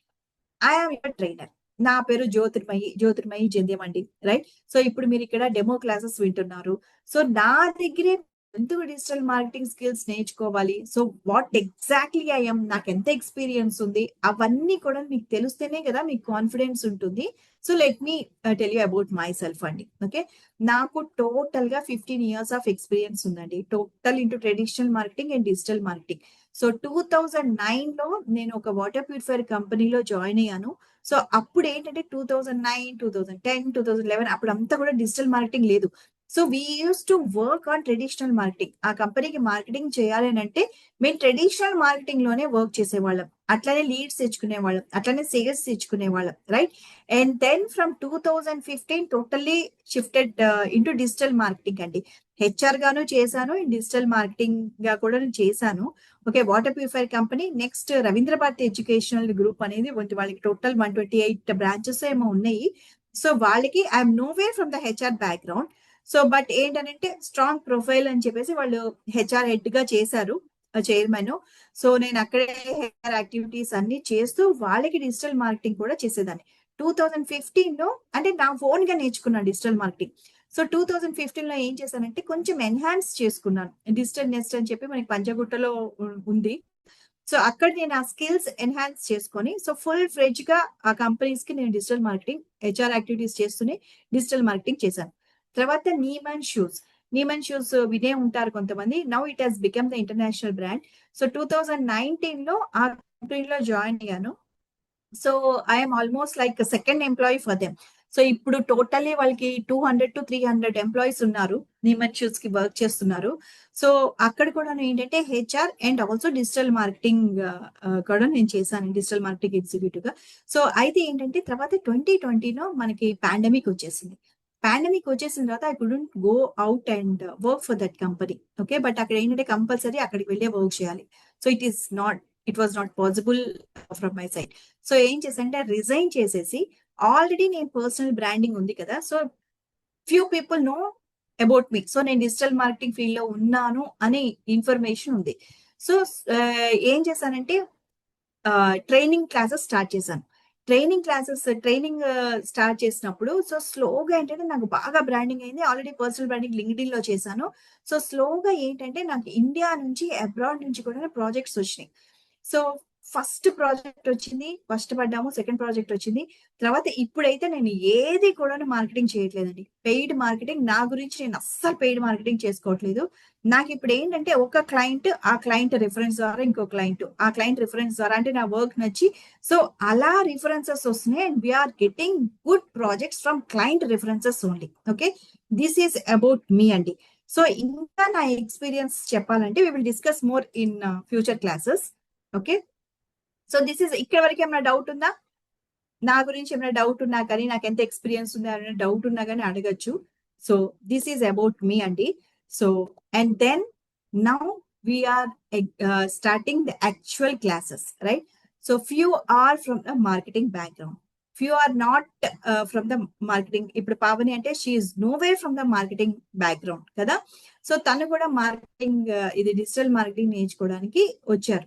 I am your trainer. నా పేరు జ్యోతిర్మయి జంధ్యం అండి, రైట్? సో ఇప్పుడు మీరు ఇక్కడ డెమో క్లాసెస్ వింటున్నారు. సో నా దగ్గరే ఎందుకు డిజిటల్ మార్కెటింగ్ స్కిల్స్ నేర్చుకోవాలి? సో వాట్ ఎగ్జాక్ట్లీ ఐఎమ్, నాకు ఎంత ఎక్స్పీరియన్స్ ఉంది, అవన్నీ కూడా మీకు తెలిస్తేనే కదా మీకు కాన్ఫిడెన్స్ ఉంటుంది. So let me tell you about my self అండి. ఓకే, నాకు టోటల్ గా 15 years ఆఫ్ ఎక్స్పీరియన్స్ ఉందండి, total into traditional marketing and digital marketing. So 2009 లో నేను ఒక వాటర్ ప్యూరిఫైర్ కంపెనీలో జాయిన్ అయ్యాను. సో అప్పుడు ఏంటంటే 2009, 2010, 2011 అప్పుడు అంతా కూడా డిజిటల్ మార్కెటింగ్ లేదు. So we use to work on traditional marketing. ఆ కంపెనీకి మార్కెటింగ్ చేయాలి అని అంటే మేము ట్రెడిషనల్ మార్కెటింగ్ లోనే వర్క్ చేసేవాళ్ళం, అట్లనే లీడ్స్ తెచ్చుకునేవాళ్ళం, అట్లనే సేల్స్ తెచ్చుకునేవాళ్ళం, right? And then from 2015 totally shifted into digital marketing అండి. హెచ్ఆర్ గాను చేశాను, డిజిటల్ మార్కెటింగ్ గా కూడా నేను చేశాను. Okay, water purifier company. Next Ravindra Bharati educational group అనేది వాళ్ళకి టోటల్ 128 బ్రాంచెస్ ఏమో ఉన్నాయి. సో వాళ్ళకి I'm no way from the HR background. So but ఏంటంటే స్ట్రాంగ్ ప్రొఫైల్ అని చెప్పేసి వాళ్ళు హెచ్ఆర్ హెడ్ గా చేశారు, చైర్మన్. సో నేను అక్కడే హెచ్ఆర్ యాక్టివిటీస్ అన్ని చేస్తూ వాళ్ళకి డిజిటల్ మార్కెటింగ్ కూడా చేసేదాన్ని. 2015 లో అంటే నా ఓన్ గా నేర్చుకున్నాను డిజిటల్ మార్కెటింగ్. సో 2015 లో ఏం చేశానంటే కొంచెం ఎన్హాన్స్ చేసుకున్నాను. డిజిటల్ నెస్ట్ అని చెప్పి మనకి పంజగుట్టలో ఉంది. సో అక్కడ నేను ఆ స్కిల్స్ ఎన్హాన్స్ చేసుకొని సో ఫుల్ ఫ్రెడ్జ్ గా ఆ కంపెనీస్ కి నేను డిజిటల్ మార్కెటింగ్ హెచ్ఆర్ యాక్టివిటీస్ చేస్తూనే డిజిటల్ మార్కెటింగ్ చేశాను. తర్వాత నీమన్ షూస్ వినే ఉంటారు కొంతమంది. Now it has become the international brand. So 2019 లో ఆ కంపెనీలో జాయిన్ అయ్యాను. So I'm almost like second employee for them. So ఇప్పుడు టోటల్లీ వాళ్ళకి 200 to 300 ఎంప్లాయీస్ ఉన్నారు, నీమన్ షూస్ కి వర్క్ చేస్తున్నారు. సో అక్కడ కూడా ఏంటంటే HR and also digital marketing కూడా నేను చేశాను, డిజిటల్ మార్కెటింగ్ ఎగ్జిక్యూటివ్ గా. సో అయితే ఏంటంటే తర్వాత 2020లో మనకి పాండమిక్ వచ్చేసింది. పాండమిక్ వచ్చేసిన తర్వాత I couldn't go out and work for that company. Okay, but అక్కడ ఏంటంటే కంపల్సరీ అక్కడికి వెళ్ళే వర్క్ చేయాలి. So it was not possible from my side. So ఏం చేశానంటే రిజైన్ చేసేసి, ఆల్రెడీ నేను పర్సనల్ బ్రాండింగ్ ఉంది కదా, so few people know about me. So నేను డిజిటల్ మార్కెటింగ్ ఫీల్డ్ లో ఉన్నాను అనే ఇన్ఫర్మేషన్ ఉంది. సో ఏం చేశానంటే ట్రైనింగ్ క్లాసెస్ స్టార్ట్ చేశాను. ట్రైనింగ్ స్టార్ట్ చేసినప్పుడు సో స్లోగా ఏంటంటే నాకు బాగా బ్రాండింగ్ అయింది. ఆల్రెడీ పర్సనల్ బ్రాండింగ్ లింక్డ్ఇన్ లో చేశాను. సో స్లోగా ఏంటంటే నాకు ఇండియా నుంచి అబ్రాడ్ నుంచి కూడా ప్రాజెక్ట్స్ వచ్చినాయి. సో ఫస్ట్ ప్రాజెక్ట్ వచ్చింది, కష్టపడ్డాము. సెకండ్ ప్రాజెక్ట్ వచ్చింది. తర్వాత ఇప్పుడైతే నేను ఏది కూడా మార్కెటింగ్ చేయట్లేదండి, పెయిడ్ మార్కెటింగ్. నా గురించి నేను అస్సలు పెయిడ్ మార్కెటింగ్ చేసుకోవట్లేదు. నాకు ఇప్పుడు ఏంటంటే ఒక క్లయింట్, ఆ క్లయింట్ రిఫరెన్స్ ద్వారా ఇంకో క్లయింట్, ఆ క్లయింట్ రిఫరెన్స్ ద్వారా అంటే నా వర్క్ నచ్చి సో అలా రిఫరెన్సెస్ వస్తున్నాయి. And we are getting good projects from client references only. Okay, this is about మీ అండి. సో ఇంకా నా ఎక్స్పీరియన్స్ చెప్పాలంటే we will discuss more in future classes. Okay, so this is ఇక్కడ వరకు ఏమైనా డౌట్ ఉందా? నా గురించి ఏమైనా డౌట్ ఉన్నా కానీ, నాకు ఎంత ఎక్స్పీరియన్స్ ఉందా అనే డౌట్ ఉన్నా కానీ అడగచ్చు. సో దిస్ ఈజ్ అబౌట్ మీ అండి. So and then now we're starting the actual classes, right? So few are from the marketing background, few are not from the marketing. ఇప్పుడు పావని అంటే she is no way from the marketing background కదా. So తను కూడా marketing ఇది digital marketing నేర్చుకోవడానికి వచ్చారు.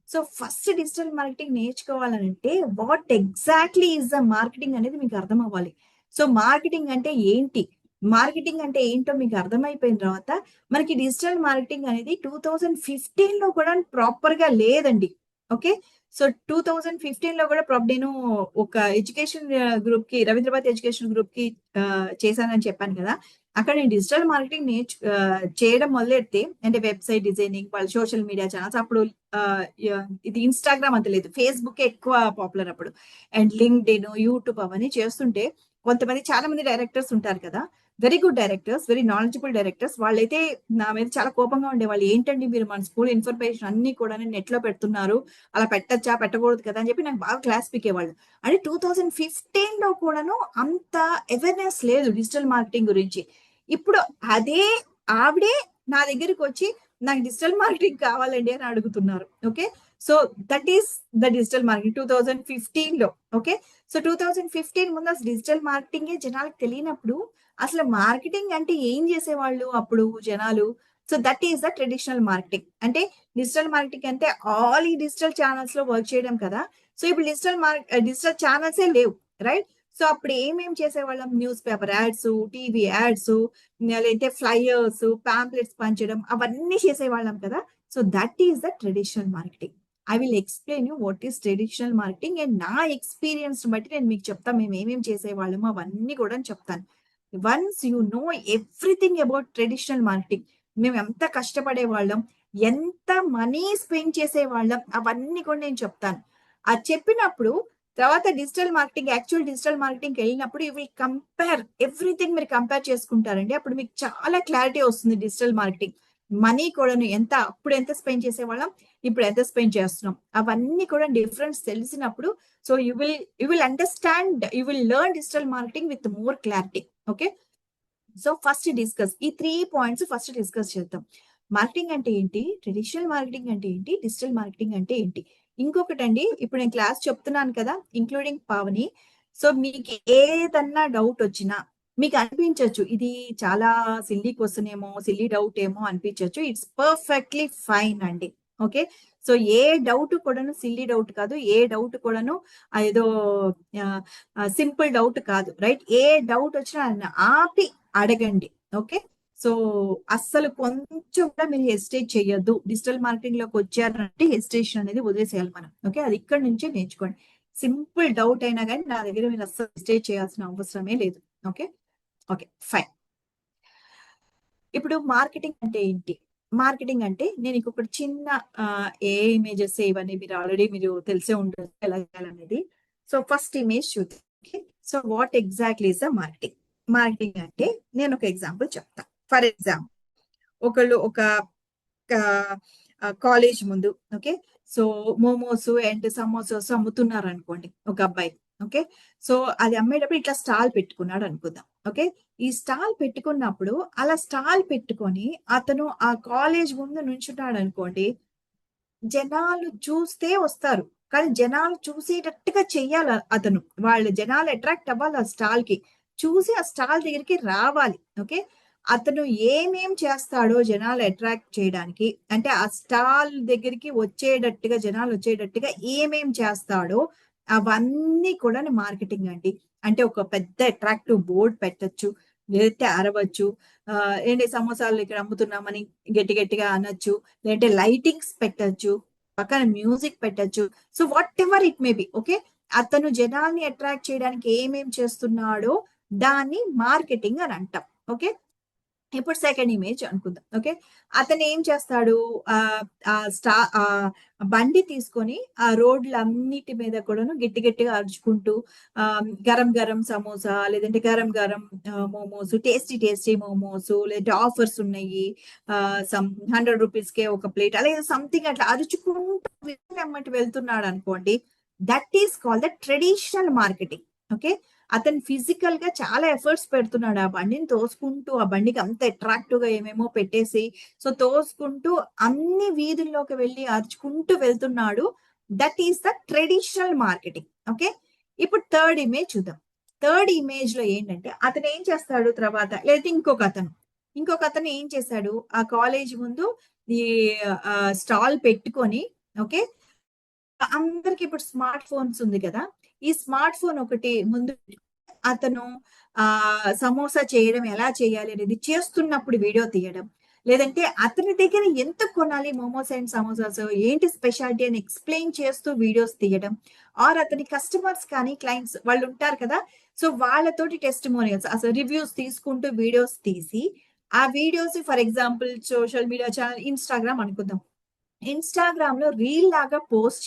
So first digital marketing నేర్చుకోవాలంటే what exactly is the marketing అనేది మీకు అర్థం అవ్వాలి. సో మార్కెటింగ్ అంటే ఏంటో మీకు అర్థమైపోయిన తర్వాత మనకి డిజిటల్ మార్కెటింగ్ అనేది 2015 లో కూడా ప్రాపర్ గా లేదండి. ఓకే, సో 2015 లో కూడా నేను ఒక ఎడ్యుకేషన్ గ్రూప్ కి, రవీంద్ర భారతి ఎడ్యుకేషన్ గ్రూప్ కి చేశానని చెప్పాను కదా. అక్కడ నేను డిజిటల్ మార్కెటింగ్ చేయడం మొదలెడితే అంటే వెబ్సైట్ డిజైనింగ్, వాళ్ళ సోషల్ మీడియా ఛానల్స్, అప్పుడు ఇది ఇన్స్టాగ్రామ్ అంత లేదు, ఫేస్బుక్ ఎక్కువ పాపులర్ అప్పుడు, అండ్ లింక్డ్ఇన్, యూట్యూబ్ అవన్నీ చేస్తుంటే చాలా మంది డైరెక్టర్స్ ఉంటారు కదా, very good directors, very knowledgeable directors, వాళ్ళైతే నా మీద చాలా కోపంగా ఉండేవాళ్ళు. ఏంటండి మీరు మన స్కూల్ ఇన్ఫర్మేషన్ అన్ని కూడా నెట్ లో పెడుతున్నారు, అలా పెట్టచ్చా పెట్టకూడదు కదా అని చెప్పి నాకు బాగా క్లాస్ పీకేవాళ్ళు. అంటే 2015 లో కూడాను అంత అవేర్నెస్ లేదు డిజిటల్ మార్కెటింగ్ గురించి. ఇప్పుడు అదే ఆవిడే నా దగ్గరికి వచ్చి నాకు డిజిటల్ మార్కెటింగ్ కావాలండి అని అడుగుతున్నారు. Okay, so that is the digital marketing 2015 లో. ఓకే, సో 2015 ముందు అసలు డిజిటల్ మార్కెటింగ్ జనాలకు తెలియనప్పుడు అసలు మార్కెటింగ్ అంటే ఏం చేసేవాళ్ళు అప్పుడు జనాలు. So that is the traditional marketing. అంటే డిజిటల్ మార్కెటింగ్ అంటే ఆల్ ఈ డిజిటల్ ఛానల్స్ లో వర్క్ చేయడం కదా. సో ఇప్పుడు డిజిటల్ ఛానల్సే లేవు, రైట్? సో అప్పుడు ఏమేం చేసేవాళ్ళం? News paper ads, TV ads, లేదంటే ఫ్లైయర్స్, పాంప్లెట్స్ పంచడం అవన్నీ చేసేవాళ్ళం కదా. So that is the traditional marketing. I will explain you what is traditional marketing and నా ఎక్స్పీరియన్స్ బట్టి నేను మీకు చెప్తాను మేము ఏమేమి చేసేవాళ్ళము అవన్నీ కూడా చెప్తాను. Once you know everything about traditional marketing, మేము ఎంత కష్టపడే వాళ్ళం, ఎంత మనీ స్పెండ్ చేసేవాళ్ళం అవన్నీ కూడా నేను చెప్తాను. అది చెప్పినప్పుడు తర్వాత digital marketing, actual digital marketing వెళ్ళినప్పుడు యూ విల్ కంపేర్ ఎవ్రీథింగ్, మీరు కంపేర్ చేసుకుంటారండి. అప్పుడు మీకు చాలా క్లారిటీ వస్తుంది డిజిటల్ మార్కెటింగ్. మనీ కూడాను ఎంత, అప్పుడు ఎంత స్పెండ్ చేసేవాళ్ళం, ఇప్పుడు ఎంత స్పెండ్ చేస్తున్నాం, అవన్నీ కూడా డిఫరెన్స్ తెలిసినప్పుడు so you will understand, you will learn digital marketing with more clarity. Okay, so first discuss ఈ 3 పాయింట్స్ ఫస్ట్ డిస్కస్ చేద్దాం. మార్కెటింగ్ అంటే ఏంటి, ట్రెడిషనల్ మార్కెటింగ్ అంటే ఏంటి, డిజిటల్ మార్కెటింగ్ అంటే ఏంటి. ఇంకొకటి అండి, ఇప్పుడు నేను క్లాస్ చెప్తున్నాను కదా ఇంక్లూడింగ్ పావని. సో మీకు ఏదన్నా డౌట్ వచ్చినా మీకు అనిపించవచ్చు ఇది చాలా సిల్లీ క్వశ్చన్ ఏమో, సిల్లీ డౌట్ ఏమో అనిపించవచ్చు. ఇట్స్ పర్ఫెక్ట్లీ ఫైన్ అండి. ఓకే, సో ఏ డౌట్ కూడాను సిల్లీ డౌట్ కాదు, ఏ డౌట్ కూడాను ఏదో సింపుల్ డౌట్ కాదు. రైట్, ఏ డౌట్ వచ్చినా ఆపి అడగండి. ఓకే, సో అస్సలు కొంచెం కూడా మీరు హెసిటేట్ చేయొద్దు. డిజిటల్ మార్కెటింగ్ లోకి వచ్చారంటే హెసిటేషన్ అనేది వదిలేసేయాలి మనం. ఓకే, అది ఇక్కడ నుంచే నేర్చుకోండి. సింపుల్ డౌట్ అయినా కానీ నా దగ్గర మీరు అస్సలు హెసిటేట్ చేయాల్సిన అవసరమే లేదు. Okay okay fine. ఇప్పుడు మార్కెటింగ్ అంటే ఏంటి? మార్కెటింగ్ అంటే నేను ఇంకొకటి చిన్న ఏ ఇమేజెస్ ఇవన్నీ మీరు ఆల్రెడీ తెలిసే ఉంటుంది ఎలా చేయాలనేది. సో ఫస్ట్ ఇమేజ్ చూద్దాం. So what exactly is the marketing? Marketing అంటే నేను ఒక ఎగ్జాంపుల్ చెప్తాను. ఫర్ ఎగ్జాంపుల్ ఒకళ్ళు ఒక కాలేజ్ ముందు okay, so momos and samosas అమ్ముతున్నారు అనుకోండి ఒక అబ్బాయి. ఓకే, సో అది అమ్మేటప్పుడు ఇట్లా స్టాల్ పెట్టుకున్నాడు అనుకుందాం. ఓకే, ఈ స్టాల్ పెట్టుకున్నప్పుడు అలా స్టాల్ పెట్టుకొని అతను ఆ కాలేజ్ ముందు నుంచున్నాడు అనుకోండి, జనాలు చూస్తే వస్తారు, కానీ జనాలు చూసేటట్టుగా చెయ్యాలి అతను. వాళ్ళ జనాలు అట్రాక్ట్ అవ్వాలి ఆ స్టాల్ కి, చూసి ఆ స్టాల్ దగ్గరికి రావాలి. ఓకే, అతను ఏమేం చేస్తాడో జనాలు అట్రాక్ట్ చేయడానికి, అంటే ఆ స్టాల్ దగ్గరికి వచ్చేటట్టుగా జనాలు వచ్చేటట్టుగా ఏమేం చేస్తాడో అవన్నీ కూడా మార్కెటింగ్ అండి. అంటే ఒక పెద్ద అట్రాక్టివ్ బోర్డ్ పెట్టచ్చు, లేదంటే అరవచ్చు, ఏంటి సమోసాలు ఇక్కడ అమ్ముతున్నామని గట్టి గట్టిగా అనొచ్చు, లేదంటే లైటింగ్స్ పెట్టచ్చు, పక్కన మ్యూజిక్ పెట్టచ్చు. So what ever it may be. Okay, అతను జనాల్ని అట్రాక్ట్ చేయడానికి ఏమేం చేస్తున్నాడో దాన్ని మార్కెటింగ్ అని అంటాం. ఓకే, ఇప్పుడు సెకండ్ ఇమేజ్ అనుకుందాం. ఓకే, అతను ఏం చేస్తాడు, బండి తీసుకొని ఆ రోడ్లన్నిటి మీద కూడాను గట్టి గట్టిగా అరుచుకుంటూ గరం గరం సమోసా, లేదంటే గరం గరం మోమోస్, టేస్టీ టేస్టీ మోమోస్, లేదంటే ఆఫర్స్ ఉన్నాయి, సమ్ 100 రూపీస్కే ఒక ప్లేట్, అలాగే సంథింగ్ అట్లా అరుచుకుంటూ వెళ్తున్నాడు అనుకోండి. That is called the traditional marketing. Okay, అతను ఫిజికల్ గా చాలా ఎఫర్ట్స్ పెడుతున్నాడు, ఆ బండిని తోసుకుంటూ, ఆ బండికి అంత అట్రాక్టివ్ గా ఏమేమో పెట్టేసి సో తోసుకుంటూ అన్ని వీధుల్లోకి వెళ్ళి అరుచుకుంటూ వెళ్తున్నాడు. That is the traditional marketing. Okay, ఇప్పుడు థర్డ్ ఇమేజ్ చూద్దాం. థర్డ్ ఇమేజ్ లో ఏంటంటే అతను ఏం చేస్తాడు తర్వాత, లేదా ఇంకొక అతను ఏం చేశాడు, ఆ కాలేజ్ ముందు ఈ స్టాల్ పెట్టుకొని ఓకే, అందరికి ఇప్పుడు స్మార్ట్ ఫోన్స్ ఉంది కదా, ఈ స్మార్ట్ ఫోన్ ఒకటి ముందు అతను సమోసా చేయడం ఎలా చేయాలి అనేది చేస్తున్నప్పుడు వీడియో తీయడం, లేదంటే అతని దగ్గర ఎంత కొనాలి మోమోస్ అండ్ సమోసాస్, ఏంటి స్పెషాలిటీ అని ఎక్స్ప్లెయిన్ చేస్తూ వీడియోస్ తీయడం, ఆర్ అతని కస్టమర్స్ కానీ క్లయింట్స్ వాళ్ళు ఉంటారు కదా, సో వాళ్ళతోటి టెస్టిమోనియల్స్ అసలు రివ్యూస్ తీసుకుంటూ వీడియోస్ తీసి ఆ videos for example social media channel Instagram అనుకుందాం, ఇన్స్టాగ్రామ్ లో రీల్ లాగా పోస్ట్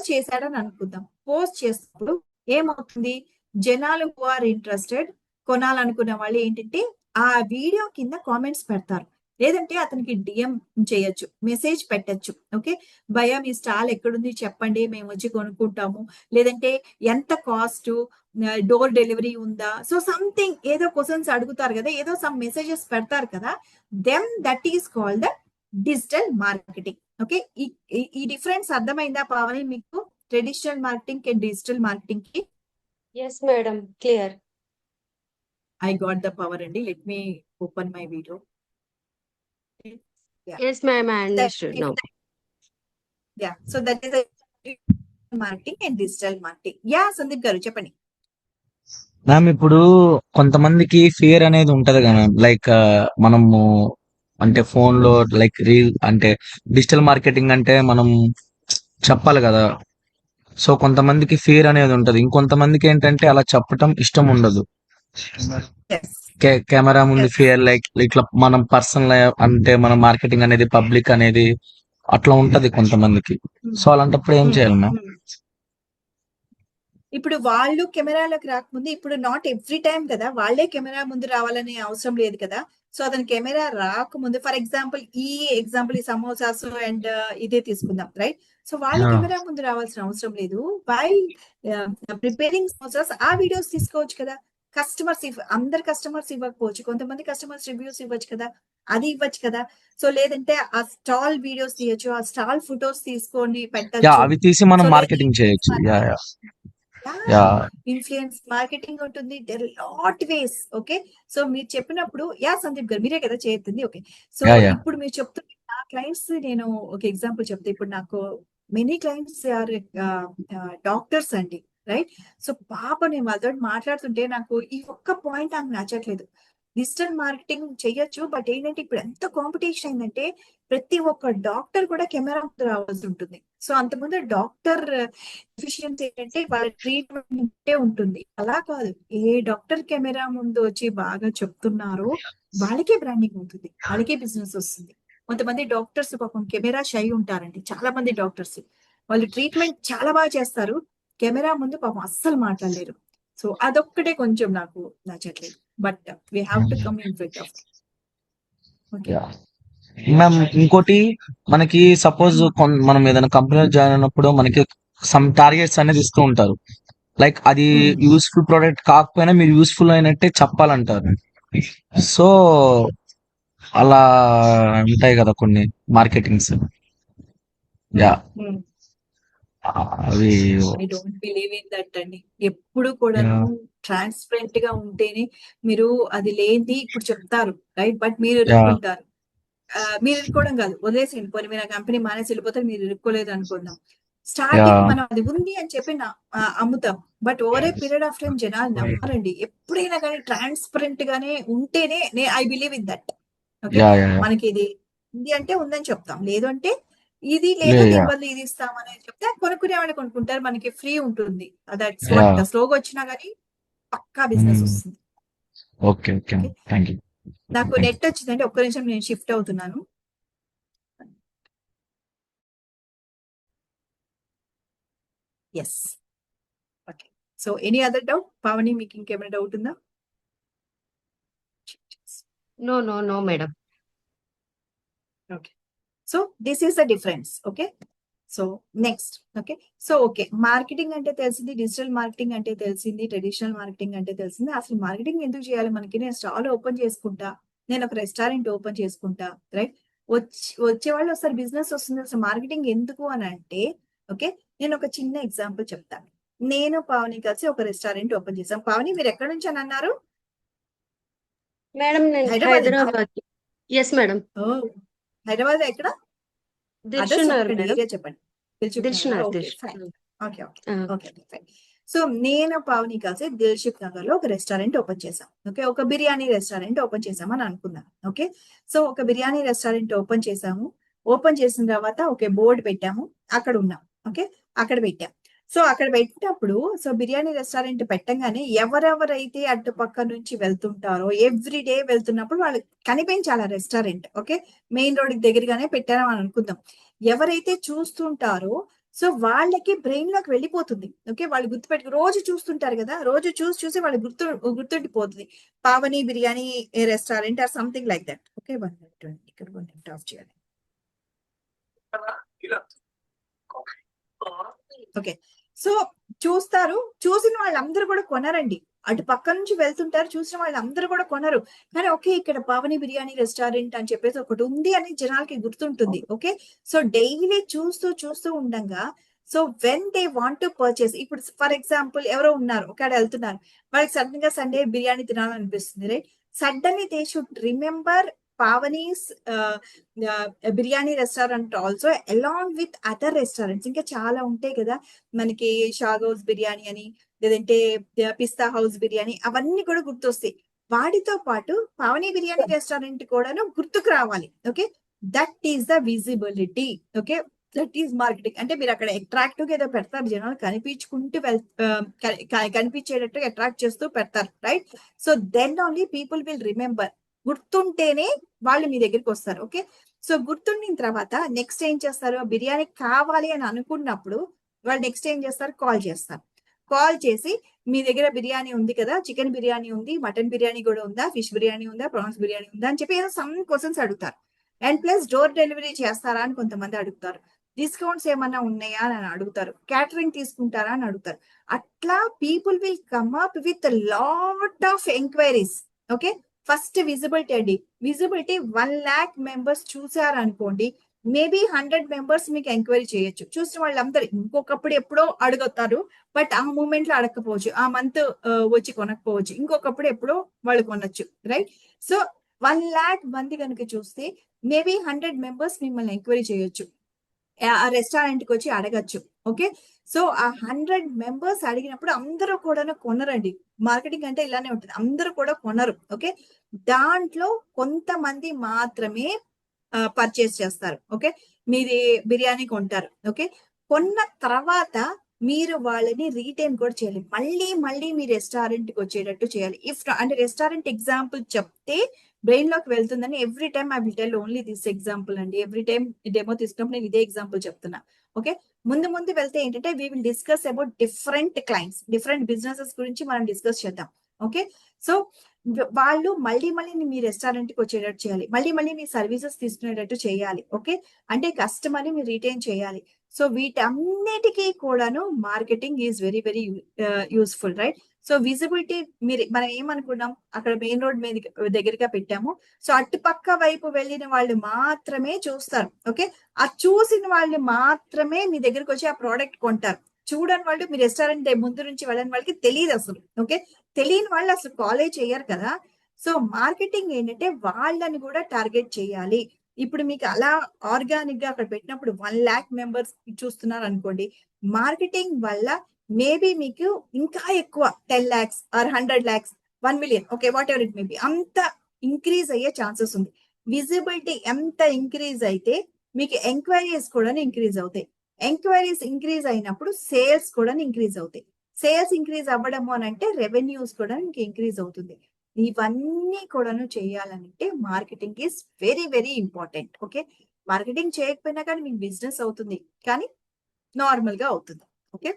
చేశాడని అనుకుందాం. పోస్ట్ చేసినప్పుడు ఏమవుతుంది, జనాలు హు ఆర్ ఇంట్రెస్టెడ్, కొనాలనుకున్న వాళ్ళు ఏంటంటే ఆ వీడియో కింద కామెంట్స్ పెడతారు, లేదంటే అతనికి డిఎం చేయొచ్చు, మెసేజ్ పెట్టచ్చు. ఓకే, భయ మీ స్టాల్ ఎక్కడుంది చెప్పండి, మేము వచ్చి కొనుక్కుంటాము, లేదంటే ఎంత కాస్ట్, డోర్ డెలివరీ ఉందా, సో సంథింగ్ ఏదో క్వశ్చన్స్ అడుగుతారు కదా, ఏదో సమ్ మెసేజెస్ పెడతారు కదా, then that is called the digital marketing. Okay, ఈ డిఫరెన్స్ అర్థమైందా పావని మీకు, ట్రెడిషనల్ మార్కెటింగ్ కి డిజిటల్ మార్కెటింగ్ కి? Yes madam, clear. I got the power అండి. Let me open my video. Yes ma'am, I understood now. Yeah, so that is a marketing and digital marketing. Yeah Sandeep garu చెప్పండి. Ma'am ఇప్పుడు కొంతమందికి fear అనేది ఉంటది కదా ma'am. Like మనము అంటే phone లో లైక్ రీల్ అంటే డిజిటల్ మార్కెటింగ్ అంటే మనం చెప్పాలి కదా. సో కొంతమందికి ఫియర్ అనేది ఉంటది. ఇంకొంతమందికి ఏంటంటే అలా చెప్పటం ఇష్టం ఉండదు. ఎస్ కెమెరా ముందు ఎస్ ఫియర్ లైక్ ఇట్లా మనం పర్సనల్ అంటే మన మార్కెటింగ్ అనేది పబ్లిక్ అనేది అట్లా ఉంటది కొంతమందికి. సో అలాంటప్పుడు ఏం చేయాలి మ్యామ్? ఇప్పుడు వాళ్ళు కెమెరాలోకి రాకముందు, ఇప్పుడు నాట్ ఎవ్రీ టైం కదా వాళ్ళే కెమెరా ముందు రావాలనే అవసరం లేదు కదా. సో అతని కెమెరా రాకముందు, ఫర్ ఎగ్జాంపుల్ ఈ సమోసాస్ అండ్ ఇదే తీసుకుందాం, రైట్? సో వాళ్ళ Yeah. కెమెరా ముందు రావాల్సిన అవసరం లేదు. వై ప్రిపేరింగ్ సమోసాస్ ఆ వీడియోస్ తీసుకోవచ్చు కదా. కస్టమర్స్ అందరు కస్టమర్స్ ఇవ్వకపోవచ్చు, కొంతమంది కస్టమర్స్ రివ్యూస్ ఇవ్వచ్చు కదా, అది ఇవ్వచ్చు కదా. సో లేదంటే ఆ స్టాల్ వీడియోస్ తీయచ్చు, ఆ స్టాల్ ఫొటోస్ తీసుకొని యా పెట్టచ్చు. అవి తీసి మనం సో లేదు మార్కెటింగ్ చేయొచ్చు. Yeah yeah yeah influence marketing ఉంటుంది. There lot ways. Okay, so మీరు చెప్పినప్పుడు యా సందీప్ గారు మీరే కదా చేస్తుంది. ఓకే, సో యా యా ఇప్పుడు మీరు చెప్తుంటే నా క్లయింట్స్, నేను ఒక ఎగ్జాంపుల్ చెప్తే, ఇప్పుడు నాకు మెనీ క్లయింట్స్ ఆర్ డాక్టర్స్ అండి, రైట్? సో పాప నేను వాళ్ళతో మాట్లాడుతుంటే నాకు ఈ ఒక్క పాయింట్ నాకు నచ్చట్లేదు. డిజిటల్ మార్కెటింగ్ చెయ్యొచ్చు, బట్ ఏంటంటే ఇప్పుడు ఎంత కాంపిటీషన్ అయిందంటే ప్రతి ఒక్క డాక్టర్ కూడా కెమెరా ముందు రావాల్సి ఉంటుంది. సో అంతకుముందు డాక్టర్ ఎఫిషియన్సీ ఏంటంటే వాళ్ళ ట్రీట్మెంట్ ఉంటుంది. అలా కాదు, ఏ డాక్టర్ కెమెరా ముందు వచ్చి బాగా చెప్తున్నారో వాళ్ళకే బ్రాండింగ్ ఉంటుంది, వాళ్ళకే బిజినెస్ వస్తుంది. కొంతమంది డాక్టర్స్ పాపం కెమెరా షై ఉంటారండి. చాలా మంది డాక్టర్స్ వాళ్ళు ట్రీట్మెంట్ చాలా బాగా చేస్తారు, కెమెరా ముందు పాపం అస్సలు మాట్లాడలేరు. సో అదొక్కటే కొంచెం నాకు నచ్చట్లేదు. But we have to come in fit of. Okay, yeah ma'am ఇంకోటి మనకి సపోజ్ మనం ఏదైనా కంపెనీలో జాయిన్ అయినప్పుడు మనకి సమ్ టార్గెట్స్ అనేది ఇస్తూ ఉంటారు. లైక్ అది యూస్ఫుల్ ప్రోడక్ట్ కాకపోయినా మీరు యూస్ఫుల్ అయినట్టే చెప్పాలంటారు. సో అలా ఉంటాయి కదా కొన్ని మార్కెటింగ్స్. యా అవి I don't believe in that అండి. ఎప్పుడు కూడాను ట్రాన్స్పరెంట్ గా ఉంటేనే మీరు, అది లేనిది ఇప్పుడు చెప్తారు, రైట్? బట్ మీరు యా ఇరుక్కుంటారు. మీరు ఇరుక్కోవడం కాదు, వదిలేసేయండి. పోనీ మీరు ఆ కంపెనీ మానేసి వెళ్ళిపోతే మీరు ఇరుక్కోలేదు అనుకుందాం. యా స్టార్టింగ్ మనం అది ఉంది అని చెప్పి అమ్ముతాం, but over a period of time జనాలు నమ్మరండి. ఎప్పుడైనా కానీ ట్రాన్స్పరెంట్ గానే ఉంటేనే I believe in that. Okay, yeah yeah మనకి ఇది ఉంది అంటే ఉందని చెప్తాం, లేదు అంటే ఇది లేదు, యా దీని బదులు ఇది ఇస్తామని చెప్తే కొనుక్కునే వాళ్ళు కొనుక్కుంటారు, మనకి ఫ్రీ ఉంటుంది. That's yeah what. స్లోగా వచ్చినా కానీ పక్కా బిజినెస్ వస్తుంది. Okay okay okay, thank you. నాకు నెట్ వచ్చిందంటే ఒక్క నిమిషం నేను షిఫ్ట్ అవుతున్నాను. Yes, okay. So any other doubt? Pavani, మీకు ఇంకేమైనా డౌట్ ఉందా? No no no madam. Okay, so this is the difference. Okay, so next. Okay, so okay, marketing అంటే తెలిసింది, డిజిటల్ మార్కెటింగ్ అంటే తెలిసింది, ట్రెడిషనల్ మార్కెటింగ్ అంటే తెలిసింది. అసలు మార్కెటింగ్ ఎందుకు చేయాలి మనకి? నేను స్టాల్ ఓపెన్ చేసుకుంటా, నేను ఒక రెస్టారెంట్ ఓపెన్ చేసుకుంటా, రైట్? వచ్చే వాళ్ళు ఒకసారి బిజినెస్ వస్తుంది. అసలు మార్కెటింగ్ ఎందుకు అని అంటే, ఓకే, నేను ఒక చిన్న ఎగ్జాంపుల్ చెప్తాను. నేను పావని కలిసి ఒక రెస్టారెంట్ ఓపెన్ చేశాం. పావని, మీరు ఎక్కడి నుంచి అని అన్నారు? మేడం నేను హైదరాబాద్. హైదరాబాద్. Yes madam. హైదరాబాద్ ఎక్కడ? అడ్రస్ దిల్షునగర్ చెప్పండి, మేడం. ఏరియా చెప్పండి. Dilsukhnagar. Okay Dilsukhnagar. Fine. Okay okay ఆ, ఓకే ఫైన్. సో నేను పావని కలిసి దిల్షుక్ నగర్ లో ఒక రెస్టారెంట్ ఓపెన్ చేశాం. ఓకే, ఒక బిర్యానీ రెస్టారెంట్ ఓపెన్ చేసామని అనుకుందాం. ఓకే, సో ఒక బిర్యానీ రెస్టారెంట్ ఓపెన్ చేసాము. ఓపెన్ చేసిన తర్వాత ఓకే బోర్డు పెట్టాము, అక్కడ ఉన్నాం. ఓకే, అక్కడ పెట్టాం. సో అక్కడ పెట్టినప్పుడు, సో బిర్యానీ రెస్టారెంట్ పెట్టంగానే ఎవరెవరైతే అటుపక్క నుంచి వెళ్తుంటారో, ఎవ్రీ డే వెళ్తున్నప్పుడు వాళ్ళు కనిపించాలి ఆ రెస్టారెంట్. ఓకే, మెయిన్ రోడ్ దగ్గరగానే పెట్టారు అని అనుకుందాం. ఎవరైతే చూస్తుంటారో సో వాళ్ళకి బ్రెయిన్ లోకి వెళ్ళిపోతుంది. ఓకే, వాళ్ళు గుర్తుపెట్టుకు రోజు చూస్తుంటారు కదా, రోజు చూసి వాళ్ళు గుర్తుండిపోతుంది. Pavani biryani restaurant or something like that. Okay, 1 minute ఇక్కడ 1 minute ఆఫ్ చేయాలి. ఓకే, సో చూస్తారు, చూసిన వాళ్ళందరూ కూడా కొనరండి. అటు పక్క నుంచి వెళ్తుంటారు, చూసిన వాళ్ళందరూ కూడా కొనరు. కానీ ఓకే, ఇక్కడ పావని బిర్యానీ రెస్టారెంట్ అని చెప్పేసి ఒకటి ఉంది అని జనాలకి గుర్తుంటుంది. ఓకే, సో డైలీ చూస్తూ ఉండంగా, so when they want to purchase, ఇప్పుడు ఫర్ ఎగ్జాంపుల్ ఎవరో ఉన్నారు, ఒకడ వెళ్తున్నారు, వాళ్ళకి సడన్ గా సండే బిర్యానీ తినాలనిపిస్తుంది, right? Suddenly they should remember Pavani's biryani restaurant also along with other restaurants ఇంకా చాలా ఉంటాయి కదా మనకి, షాగ్ హౌస్ బిర్యానీ అని, లేదంటే పిస్తా హౌస్ బిర్యానీ, అవన్నీ కూడా గుర్తొస్తాయి. వాటితో పాటు పావని బిర్యానీ రెస్టారెంట్ కూడాను గుర్తుకు రావాలి. Okay, that is the visibility. Okay, that is marketing. అంటే మీరు అక్కడ అట్రాక్టివ్ గా ఏదో పెడతారు, జనాలు కనిపించుకుంటూ కనిపించేటట్టు అట్రాక్ట్ చేస్తూ పెడతారు, right? So then only people will remember. గుర్తుంటేనే వాళ్ళు మీ దగ్గరికి వస్తారు. ఓకే, సో గుర్తుండిన తర్వాత నెక్స్ట్ ఏం చేస్తారు, బిర్యానీ కావాలి అని అనుకున్నప్పుడు వాళ్ళు నెక్స్ట్ ఏం చేస్తారు, కాల్ చేస్తారు. కాల్ చేసి మీ దగ్గర బిర్యానీ ఉంది కదా, చికెన్ బిర్యానీ ఉంది, మటన్ బిర్యానీ కూడా ఉందా, ఫిష్ బిర్యానీ ఉందా, ప్రాన్స్ బిర్యానీ ఉందా అని చెప్పి ఏదో సమ్ క్వశ్చన్స్ అడుగుతారు. అండ్ ప్లస్ డోర్ డెలివరీ చేస్తారా అని కొంతమంది అడుగుతారు. డిస్కౌంట్స్ ఏమన్నా ఉన్నాయా అని అడుగుతారు. క్యాటరింగ్ తీసుకుంటారా అని అడుగుతారు. అట్లా people will come up with lot of enquiries. Okay, first visibility అండి. విజిబిలిటీ 1 lakh మెంబర్స్ చూసారు అనుకోండి, మేబీ 100 మెంబర్స్ మీకు ఎంక్వైరీ చేయొచ్చు. చూసిన వాళ్ళందరూ ఇంకొకప్పుడు ఎప్పుడో అడుగుతారు, బట్ ఆ మూమెంట్ లో అడగకపోవచ్చు, ఆ మంత్ వచ్చి కొనకపోవచ్చు, ఇంకొకప్పుడు ఎప్పుడో వాళ్ళు కొనొచ్చు, రైట్? సో 1 lakh మంది కనుక చూస్తే మేబీ 100 మెంబర్స్ మిమ్మల్ని ఎంక్వైరీ చేయొచ్చు, ఆ రెస్టారెంట్ కి వచ్చి అడగచ్చు. ఓకే, సో ఆ 100 మెంబర్స్ అడిగినప్పుడు అందరూ కూడా కొనరండి. మార్కెటింగ్ అంటే ఇలానే ఉంటుంది, అందరూ కూడా కొనరు. ఓకే, దాంట్లో కొంతమంది మాత్రమే పర్చేస్ చేస్తారు. ఓకే, మీది బిర్యానీ కొంటారు. ఓకే, కొన్న తర్వాత మీరు వాళ్ళని రీటైన్ కూడా చేయాలి, మళ్ళీ మళ్ళీ మీ రెస్టారెంట్ కి వచ్చేటట్టు చేయాలి. ఇఫ్ అంటే రెస్టారెంట్ ఎగ్జాంపుల్ చెప్తే బ్రెయిన్ లోకి వెళ్తుందని every time I will tell only this example అండి. ఎవ్రీ టైమ్ డెమో తీసుకున్నప్పుడు నేను ఇదే ఎగ్జాంపుల్ చెప్తున్నా. ఓకే, ముందు ముందు వెళ్తే ఏంటంటే we will discuss about different clients, different businesses గురించి మనం డిస్కస్ చేద్దాం. ఓకే, సో వాళ్ళు మళ్ళీ మళ్ళీ మీ రెస్టారెంట్ కి వచ్చేటట్టు చేయాలి, మళ్ళీ మళ్ళీ మీ సర్వీసెస్ తీసుకునేటట్టు చేయాలి. ఓకే, అంటే కస్టమర్ ని మీరు రిటైన్ చేయాలి. సో వీటన్నిటికీ కూడాను marketing is very very useful, right? So visibility మనం ఏమనుకున్నాం, అక్కడ మెయిన్ రోడ్ మీద దగ్గరగా పెట్టాము. సో అటుపక్క వైపు వెళ్ళిన వాళ్ళు మాత్రమే చూస్తారు. ఓకే, ఆ చూసిన వాళ్ళు మాత్రమే మీ దగ్గరకు వచ్చి ఆ ప్రోడక్ట్ కొంటారు. చూడని వాళ్ళు, మీ రెస్టారెంట్ ముందు నుంచి వెళ్ళని వాళ్ళకి తెలియదు అసలు. ఓకే, తెలియని వాళ్ళు అసలు కాలే చేయరు కదా. సో మార్కెటింగ్ ఏంటంటే వాళ్ళని కూడా టార్గెట్ చేయాలి. ఇప్పుడు మీకు అలా ఆర్గానిక్ గా అక్కడ పెట్టినప్పుడు 1 lakh మెంబర్స్ చూస్తున్నారు అనుకోండి, మార్కెటింగ్ వల్ల మేబీ మీకు ఇంకా ఎక్కువ 10 lakhs or 100 lakhs 1 million, okay, what ever మేబీ, అంత ఇంక్రీజ్ అయ్యే ఛాన్సెస్ ఉంది. విజిబిలిటీ ఎంత ఇంక్రీజ్ అయితే మీకు ఎంక్వైరీస్ కూడా ఇంక్రీజ్ అవుతాయి. ఎంక్వైరీస్ ఇంక్రీజ్ అయినప్పుడు సేల్స్ కూడా ఇంక్రీజ్ అవుతాయి. సేల్స్ ఇంక్రీజ్ అవ్వడము అని అంటే రెవెన్యూస్ కూడా మీకు ఇంక్రీజ్ అవుతుంది. ఇవన్నీ కూడాను చేయాలంటే marketing is very very important. Okay, marketing చేయకపోయినా కానీ మీకు బిజినెస్ అవుతుంది, కానీ నార్మల్ గా అవుతుంది. Okay,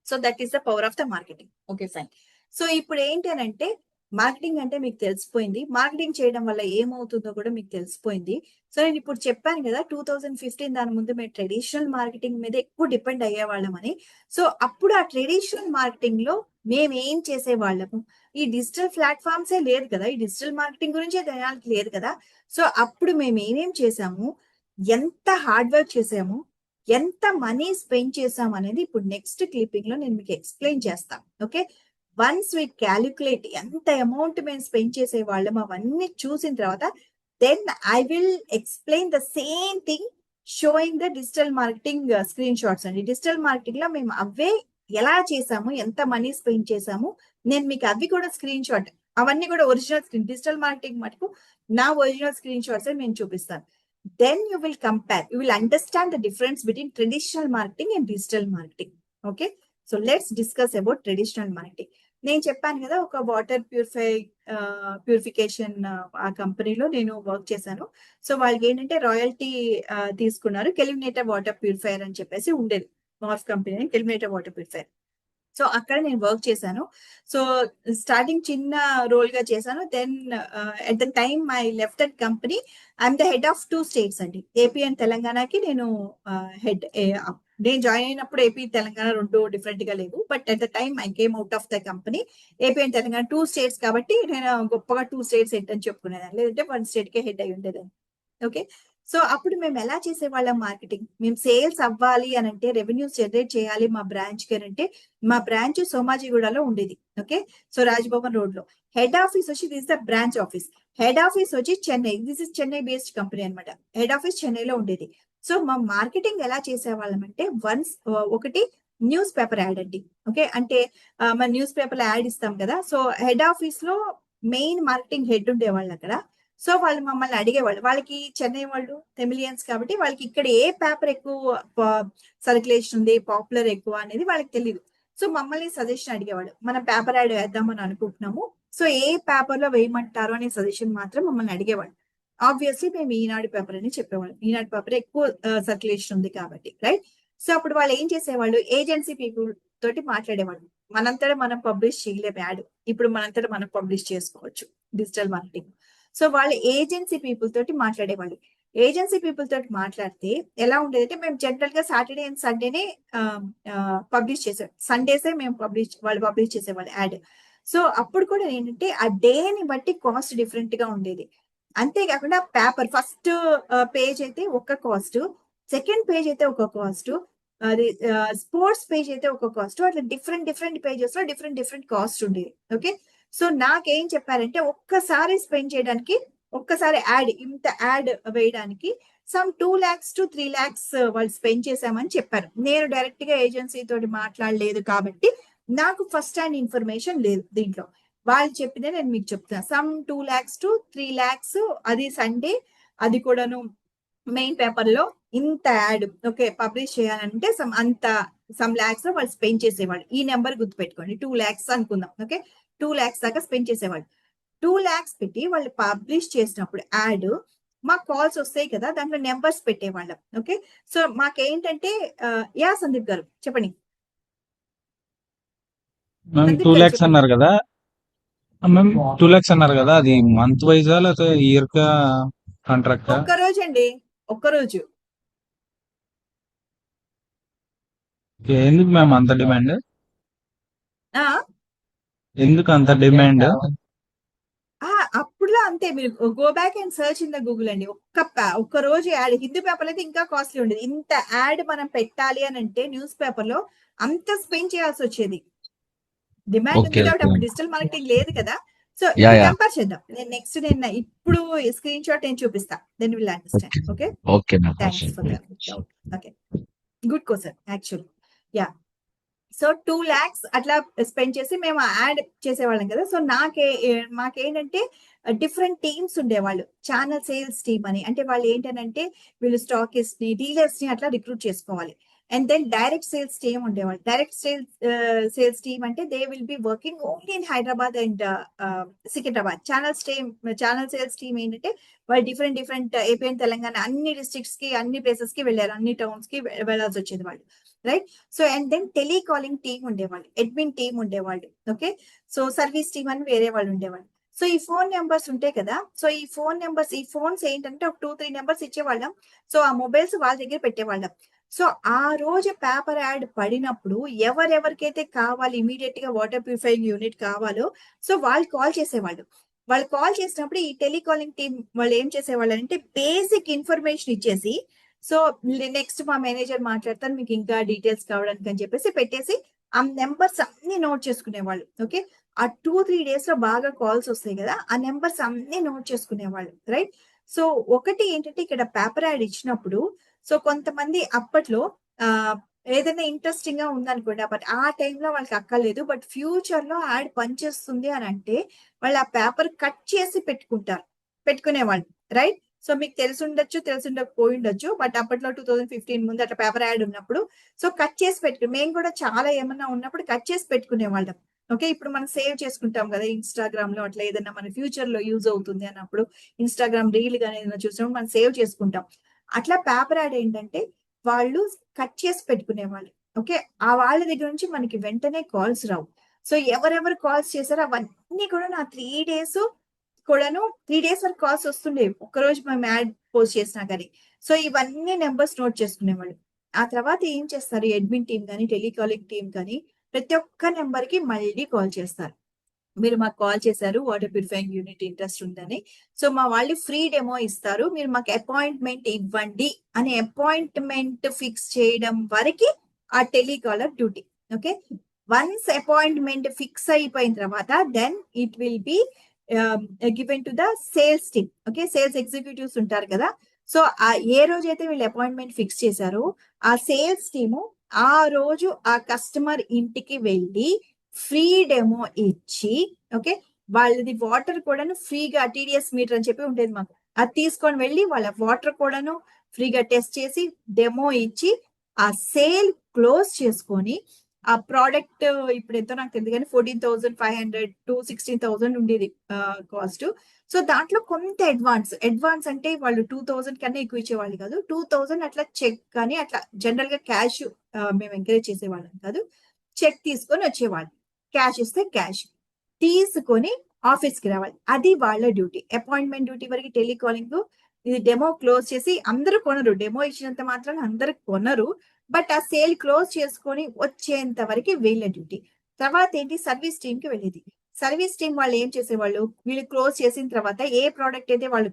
so that is the power of the marketing. Okay, fine. So ఇప్పుడు ఏంటి అని అంటే మార్కెటింగ్ అంటే మీకు తెలిసిపోయింది, మార్కెటింగ్ చేయడం వల్ల ఏమవుతుందో కూడా మీకు తెలిసిపోయింది. సో నేను ఇప్పుడు చెప్పాను కదా 2015 దాని ముందు మేము ట్రెడిషనల్ మార్కెటింగ్ మీద ఎక్కువ డిపెండ్ అయ్యేవాళ్ళం అని. సో అప్పుడు ఆ ట్రెడిషనల్ మార్కెటింగ్ లో మేము ఏం చేసేవాళ్ళము, ఈ డిజిటల్ ప్లాట్ఫామ్సే లేదు కదా, ఈ డిజిటల్ మార్కెటింగ్ గురించే తెలియాలి లేదు కదా. సో అప్పుడు మేము ఏమేం చేసాము, ఎంత హార్డ్ వర్క్ చేసాము, ఎంత మనీ స్పెండ్ చేసాం అనేది ఇప్పుడు నెక్స్ట్ క్లిప్పింగ్ లో నేను మీకు ఎక్స్ప్లెయిన్ చేస్తాను. ఓకే, వన్స్ వి క్యాలిక్యులేట్ ఎంత అమౌంట్ మేము స్పెండ్ చేసే వాళ్ళం అవన్నీ చూసిన తర్వాత then I will explain the same thing showing the digital marketing screenshots అండి. డిజిటల్ మార్కెటింగ్ లో మేము అవే ఎలా చేసాము, ఎంత మనీ స్పెండ్ చేసాము, నేను మీకు అవి కూడా స్క్రీన్ షాట్, అవన్నీ కూడా ఒరిజినల్ స్క్రీన్, డిజిటల్ మార్కెటింగ్ మటుకు నా ఒరిజినల్ స్క్రీన్ షాట్స్ నేను చూపిస్తాను. Then you will compare, you will understand the difference between traditional marketing and digital marketing. Okay, so let's discuss about traditional marketing. నేను చెప్పాను కదా ఒక వాటర్ ప్యూరిఫికేషన్ ఆ కంపెనీలో నేను వర్క్ చేశాను. సో వాళ్ళకి ఏంటంటే రాయల్టీ తీసుకున్నారు, కెలిమినేటర్ వాటర్ ప్యూరిఫైయర్ అని చెప్పేసి ఉండేది, మార్ఫ్ కంపెనీ కెలిమినేటర్ వాటర్ ప్యూరిఫైయర్. సో అక్కడ నేను వర్క్ చేశాను. సో స్టార్టింగ్ చిన్న రోల్ గా చేశాను. Then at the time I left that company, I'm the head of 2 states అండి, ఏపీ అండ్ తెలంగాణకి నేను హెడ్. నేను జాయిన్ అయినప్పుడు ఏపీ తెలంగాణ రెండు డిఫరెంట్ గా లేవు, but at the time I came out of the company. AP and Telangana 2 states కాబట్టి నేను గొప్పగా 2 states హెడ్ అని చెప్పుకునేదాన్ని, లేదంటే 1 state కే హెడ్ అయి ఉండేదాన్ని. ఓకే, సో అప్పుడు మేము ఎలా చేసేవాళ్ళం మార్కెటింగ్, మేము సేల్స్ అవ్వాలి అని అంటే, రెవెన్యూస్ జనరేట్ చేయాలి మా బ్రాంచ్ కి అంటే, మా బ్రాంచ్ సోమాజిగూడలో ఉండేది. ఓకే, సో రాజ్భవన్ రోడ్ లో హెడ్ ఆఫీస్ వచ్చి this the branch office. Head office వచ్చి Chennai. This is Chennai based company అనమాట. హెడ్ ఆఫీస్ చెన్నైలో ఉండేది. సో మా మార్కెటింగ్ ఎలా చేసేవాళ్ళం అంటే ఒకటి న్యూస్ పేపర్ యాడ్ అండి. ఓకే, అంటే మన న్యూస్ పేపర్ లో యాడ్ ఇస్తాం కదా. సో హెడ్ ఆఫీస్ లో మెయిన్ మార్కెటింగ్ హెడ్ ఉండేవాళ్ళు అక్కడ. సో వాళ్ళు మమ్మల్ని అడిగేవాళ్ళు. వాళ్ళకి చెన్నై వాళ్ళు తెమిలియన్స్ కాబట్టి వాళ్ళకి ఇక్కడ ఏ పేపర్ ఎక్కువ సర్క్యులేషన్ ఉంది, పాపులర్ ఎక్కువ అనేది వాళ్ళకి తెలియదు. సో మమ్మల్ని సజెషన్ అడిగేవాళ్ళు. మనం పేపర్ యాడ్ వేద్దామని అనుకుంటున్నాము, సో ఏ పేపర్ లో వేయమంటారు అనే సజెషన్ మాత్రం మమ్మల్ని అడిగేవాళ్ళు. ఆబ్వియస్లీ మేము ఈనాడు పేపర్ అని చెప్పేవాళ్ళం. ఈనాడు పేపర్ ఎక్కువ సర్క్యులేషన్ ఉంది కాబట్టి, రైట్. సో అప్పుడు వాళ్ళు ఏం చేసేవాళ్ళు, ఏజెన్సీ పీపుల్ తోటి మాట్లాడేవాళ్ళు. మనంతటా మనం పబ్లిష్ చేయలేము యాడ్. ఇప్పుడు మనంతటా మనం పబ్లిష్ చేసుకోవచ్చు డిజిటల్ మార్కెటింగ్. సో వాళ్ళు ఏజెన్సీ పీపుల్ తోటి మాట్లాడేవాళ్ళు. ఏజెన్సీ పీపుల్ తోటి మాట్లాడితే ఎలా ఉండేది అంటే, మేము జనరల్ గా సాటర్డే అండ్ సండేనే పబ్లిష్ చేసేవాళ్ళు. సండేసే మేము వాళ్ళు పబ్లిష్ చేసేవాళ్ళు యాడ్. సో అప్పుడు కూడా ఏంటంటే ఆ డేని బట్టి కాస్ట్ డిఫరెంట్ గా ఉండేది. అంతేకాకుండా పేపర్ ఫస్ట్ పేజ్ అయితే ఒక కాస్ట్, సెకండ్ పేజ్ అయితే ఒక కాస్ట్, అది స్పోర్ట్స్ పేజ్ అయితే ఒక కాస్ట్, అట్లా డిఫరెంట్ పేజెస్ లో డిఫరెంట్ కాస్ట్ ఉండేది. ఓకే, సో నాకేం చెప్పారంటే ఒక్కసారి స్పెండ్ చేయడానికి, ఒక్కసారి ఇంత యాడ్ వేయడానికి సమ్ 2 lakhs to 3 lakhs వాళ్ళు స్పెండ్ చేశామని చెప్పారు. నేను డైరెక్ట్ గా ఏజెన్సీ తోటి మాట్లాడలేదు కాబట్టి నాకు ఫస్ట్ హ్యాండ్ ఇన్ఫర్మేషన్ లేదు దీంట్లో. వాళ్ళు చెప్పితే నేను మీకు చెప్తున్నా. సమ్ 2 lakhs to 3 lakhs, అది సండే, అది కూడాను మెయిన్ పేపర్ లో ఇంత యాడ్ ఓకే పబ్లిష్ చేయాలంటే సమ్ లాక్స్ లో వాళ్ళు స్పెండ్ చేసేవాళ్ళు. ఈ నెంబర్ గుర్తుపెట్టుకోండి, 2 lakhs అనుకుందాం. ఓకే, 2 lakhs దాకా స్పెండ్ చేసేవాళ్ళు. 2 lakhs పెట్టి వాళ్ళు పబ్లిష్ చేసినప్పుడు యాడ్ మాకు కాల్స్ వస్తాయి కదా, దాంట్లో నెంబర్స్ పెట్టేవాళ్ళం. ఓకే, సో మాకేంటంటే యా సందీప్ గారు చెప్పండి. మ్యామ్ సందీప్ 2 గారు lakhs చెప్పండి. అన్నారు కదా మ్యామ్, 2 lakhs అన్నారు కదా, అది మంత్ వైజా లేకపోతే ఇయర్ కా కాంట్రాక్టా? ఒక్కరోజు అండి, ఒక్కరోజు. ఎందుకు మ్యామ్ అంత డిమాండ్? ఆ ఎందుకు అంత డిమాండ్? అప్పుడులో అంతే. మీరు go back and search in the Google అండి. ఒక్క రోజు యాడ్ హిందూ పేపర్ అయితే ఇంకా కాస్ట్లీ ఉండేది. ఇంత యాడ్ మనం పెట్టాలి అని అంటే న్యూస్ పేపర్ లో అంత స్పెండ్ చేయాల్సి వచ్చేది. డిమాండ్ ఉంది ఓకే కాబట్టి ఓకే అప్పుడు డిజిటల్ మార్కెటింగ్ లేదు కదా. సో యా ఇప్పుడు యా కంపేర్ చేద్దాం. నేను ఇప్పుడు స్క్రీన్ షాట్ నేను చూపిస్తా, then will understand. Okay, okay ma'am thanks for the doubt. Okay, good question actually. Yeah, so 2 lakhs అట్లా స్పెండ్ చేసి మేము యాడ్ చేసేవాళ్ళం కదా. సో మాకేంటంటే డిఫరెంట్ టీమ్స్ ఉండేవాళ్ళు. ఛానల్ సేల్స్ టీమ్ అని, అంటే వాళ్ళు ఏంటంటే వీళ్ళు స్టాకిస్ట్ ని, డీలర్స్ ని అట్లా రిక్రూట్ చేసుకోవాలి. And then direct sales team ఉండేవాళ్ళు. డైరెక్ట్ సేల్స్ టీమ్ అంటే they will be working only in Hyderabad and Secunderabad. Channel sales team ఏంటంటే వాళ్ళు డిఫరెంట్ ఏపీ అండ్ తెలంగాణ అన్ని డిస్ట్రిక్ట్స్ కి, అన్ని ప్లేసెస్ కి వెళ్ళారు, అన్ని టౌన్స్ కి వెళ్ళాల్సి వచ్చేది వాళ్ళు, right. So and then telecalling team ఉండేవాళ్ళు, అడ్మిన్ టీమ్ ఉండేవాళ్ళు. ఓకే, సో సర్వీస్ టీమ్ అని వేరే వాళ్ళు ఉండేవాళ్ళు. సో ఈ ఫోన్ నెంబర్స్ ఉంటాయి కదా, సో ఈ ఫోన్స్ ఏంటంటే ఒక 2-3 నెంబర్స్ ఇచ్చేవాళ్ళం. సో ఆ మొబైల్స్ వాళ్ళ దగ్గర పెట్టేవాళ్ళం. సో ఆ రోజు పేపర్ యాడ్ పడినప్పుడు ఎవరెవరికైతే కావాలి, ఇమీడియట్ గా వాటర్ ప్యూరిఫైయింగ్ యూనిట్ కావాలో, సో వాళ్ళు కాల్ చేసేవాళ్ళు. వాళ్ళు కాల్ చేసినప్పుడు ఈ టెలికాలింగ్ టీమ్ వాళ్ళు ఏం చేసేవాళ్ళు అంటే బేసిక్ ఇన్ఫర్మేషన్ ఇచ్చేసి, సో నెక్స్ట్ మా మేనేజర్ మాట్లాడతారు, మీకు ఇంకా డీటెయిల్స్ కావడానికి అని చెప్పేసి పెట్టేసి ఆ నెంబర్స్ అన్ని నోట్ చేసుకునేవాళ్ళు. ఓకే, ఆ 2-3 days లో బాగా కాల్స్ వస్తాయి కదా, ఆ నెంబర్స్ అన్ని నోట్ చేసుకునేవాళ్ళు, రైట్. సో ఒకటి ఏంటంటే ఇక్కడ పేపర్ యాడ్ ఇచ్చినప్పుడు, సో కొంతమంది అప్పట్లో ఏదైనా ఇంట్రెస్టింగ్ గా ఉందనుకోండి, బట్ ఆ టైంలో వాళ్ళకి అక్కర్లేదు, బట్ ఫ్యూచర్ లో యాడ్ పనిచేస్తుంది అని అంటే వాళ్ళు ఆ పేపర్ కట్ చేసి పెట్టుకునేవాళ్ళు, రైట్. సో మీకు తెలిసి ఉండకపోయి ఉండొచ్చు, బట్ అప్పట్లో 2015 ముందు అట్లా పేపర్ యాడ్ ఉన్నప్పుడు సో కట్ చేసి మేము కూడా చాలా ఏమన్నా ఉన్నప్పుడు కట్ చేసి పెట్టుకునేవాళ్ళం. ఓకే, ఇప్పుడు మనం సేవ్ చేసుకుంటాం కదా ఇన్స్టాగ్రామ్ లో, అట్లా ఏదైనా మన ఫ్యూచర్ లో యూజ్ అవుతుంది అన్నప్పుడు ఇన్స్టాగ్రామ్ రీల్ గానీ ఏదైనా చూసినప్పుడు మనం సేవ్ చేసుకుంటాం. అట్లా పేపర్ యాడ్ ఏంటంటే వాళ్ళు కట్ చేసి పెట్టుకునేవాళ్ళు. ఓకే, ఆ వాళ్ళ దగ్గర నుంచి మనకి వెంటనే కాల్స్ రావు. సో ఎవరెవరు కాల్స్ చేశారో అవన్నీ కూడా నా 3 days కూడాను 3 days వరకు కాల్స్ వస్తుండేవి, ఒక్కరోజు మేము యాడ్ పోస్ట్ చేసినా కానీ. సో ఇవన్నీ నెంబర్స్ నోట్ చేసుకునేవాళ్ళు. ఆ తర్వాత ఏం చేస్తారు, అడ్మిన్ టీమ్ కానీ టెలికాలింగ్ టీమ్ కానీ ప్రతి ఒక్క నెంబర్ కి మళ్ళీ కాల్ చేస్తారు. మీరు మాకు కాల్ చేశారు, వాటర్ ప్యూరిఫైయింగ్ యూనిట్ ఇంట్రెస్ట్ ఉందని, సో మా వాళ్ళు ఫ్రీ డెమో ఇస్తారు, మీరు మాకు అపాయింట్మెంట్ ఇవ్వండి అని అపాయింట్మెంట్ ఫిక్స్ చేయడం వరకు ఆ telecaller duty. Okay, once appointment fix అయిపోయిన తర్వాత then it will be given to the sales team. Okay, sales executives ఉంటారు కదా. సో ఏ రోజైతే వీళ్ళు అపాయింట్మెంట్ ఫిక్స్ చేశారో ఆ సేల్స్ టీము ఆ రోజు ఆ కస్టమర్ ఇంటికి వెళ్ళి ఫ్రీ డెమో ఇచ్చి, ఓకే, వాళ్ళది వాటర్ కూడాను ఫ్రీగా TDS మీటర్ అని చెప్పి ఉండేది మాకు, అది తీసుకొని వెళ్ళి వాళ్ళ వాటర్ కూడాను ఫ్రీగా టెస్ట్ చేసి డెమో ఇచ్చి ఆ సేల్ క్లోజ్ చేసుకొని ఆ ప్రోడక్ట్ ఇప్పుడు ఎంతో నాకు తెలియదు కానీ 14,500 to 16,000 ఉండేది కాస్ట్. సో దాంట్లో కొంత అడ్వాన్స్ అంటే వాళ్ళు 2,000 కన్నా ఎక్కువ ఇచ్చేవాళ్ళు కాదు, 2,000 అట్లా చెక్ కానీ అట్లా జనరల్ గా క్యాష్ మేము ఎంకరేజ్ చేసేవాళ్ళం కాదు, చెక్ తీసుకొని వచ్చేవాళ్ళు, క్యాష్ ఇస్తే క్యాష్ తీసుకొని ఆఫీస్ కి రావాలి. అది వాళ్ళ డ్యూటీ. అపాయింట్మెంట్ డ్యూటీ వరకు టెలికాలింగ్, ఇది డెమో క్లోజ్ చేసి అందరూ కొనరు, డెమో ఇచ్చినంత మాత్రం అందరు కొనరు, బట్ ఆ సేల్ క్లోజ్ చేసుకొని వచ్చేంత వరకు వీళ్ళ డ్యూటీ. తర్వాత ఏంటి, సర్వీస్ టీమ్ కి వెళ్ళేది. సర్వీస్ టీం వాళ్ళు ఏం చేసేవాళ్ళు, వీళ్ళు క్లోజ్ చేసిన తర్వాత ఏ ప్రోడక్ట్ అయితే వాళ్ళు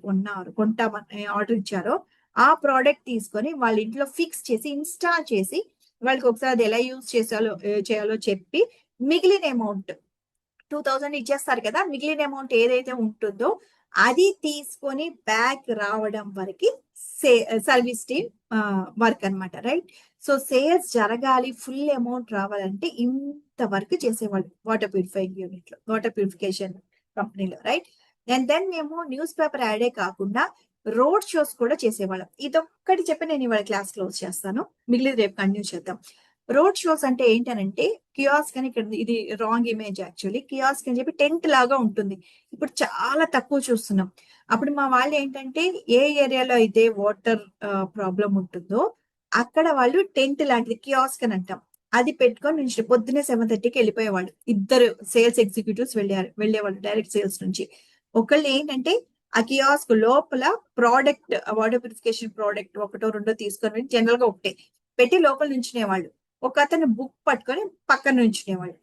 కొంటామని ఆర్డర్ ఇచ్చారో ఆ ప్రోడక్ట్ తీసుకొని వాళ్ళ ఇంట్లో ఫిక్స్ చేసి ఇన్స్టాల్ చేసి వాళ్ళకి ఒకసారి అది ఎలా యూజ్ చేయాలో చెప్పి మిగిలిన అమౌంట్ 2,000 ఇచ్చేస్తారు కదా, మిగిలిన అమౌంట్ ఏదైతే ఉంటుందో అది తీసుకొని బ్యాక్ రావడం వరకు సర్వీస్ టీమ్ వర్క్ అన్నమాట, రైట్. సో సేల్స్ జరగాలి, ఫుల్ అమౌంట్ రావాలంటే ఇంత వర్క్ చేసేవాళ్ళు వాటర్ ప్యూరిఫైయింగ్ యూనిట్ లో, వాటర్ ప్యూరిఫికేషన్ కంపెనీలో, రైట్. అండ్ దెన్ మేము న్యూస్ పేపర్ యాడే కాకుండా రోడ్ షోస్ కూడా చేసేవాళ్ళం. ఇదొక్కటి చెప్పి నేను ఇవాళ క్లాస్ క్లోజ్ చేస్తాను, మిగిలిన రేపు కంటిన్యూ చేద్దాం. రోడ్ షోస్ అంటే ఏంటనంటే కియాస్క్ అని, ఇక్కడ ఇది రాంగ్ ఇమేజ్ యాక్చువల్లీ, కియాస్క్ అని చెప్పి టెంట్ లాగా ఉంటుంది, ఇప్పుడు చాలా తక్కువ చూస్తున్నాం. అప్పుడు మా వాళ్ళు ఏంటంటే ఏ ఏరియాలో అయితే వాటర్ ప్రాబ్లం ఉంటుందో అక్కడ వాళ్ళు టెంట్ లాంటిది కియాస్క్ అని అంటాం, అది పెట్టుకొని నుంచి పొద్దున్నే 7:30కి వెళ్ళిపోయేవాళ్ళు. ఇద్దరు సేల్స్ ఎగ్జిక్యూటివ్స్ వెళ్ళేవాళ్ళు డైరెక్ట్ సేల్స్ నుంచి. ఒకళ్ళు ఏంటంటే ఆ కియాస్క్ లోపల ప్రోడక్ట్, వాటర్ ప్యూరిఫికేషన్ ప్రోడక్ట్ ఒకటో రెండో తీసుకొని జనరల్ గా ఒకటే పెట్టి లోపల నుంచునేవాళ్ళు. ఒక అతను బుక్ పట్టుకొని పక్కన నుంచునేవాళ్ళు.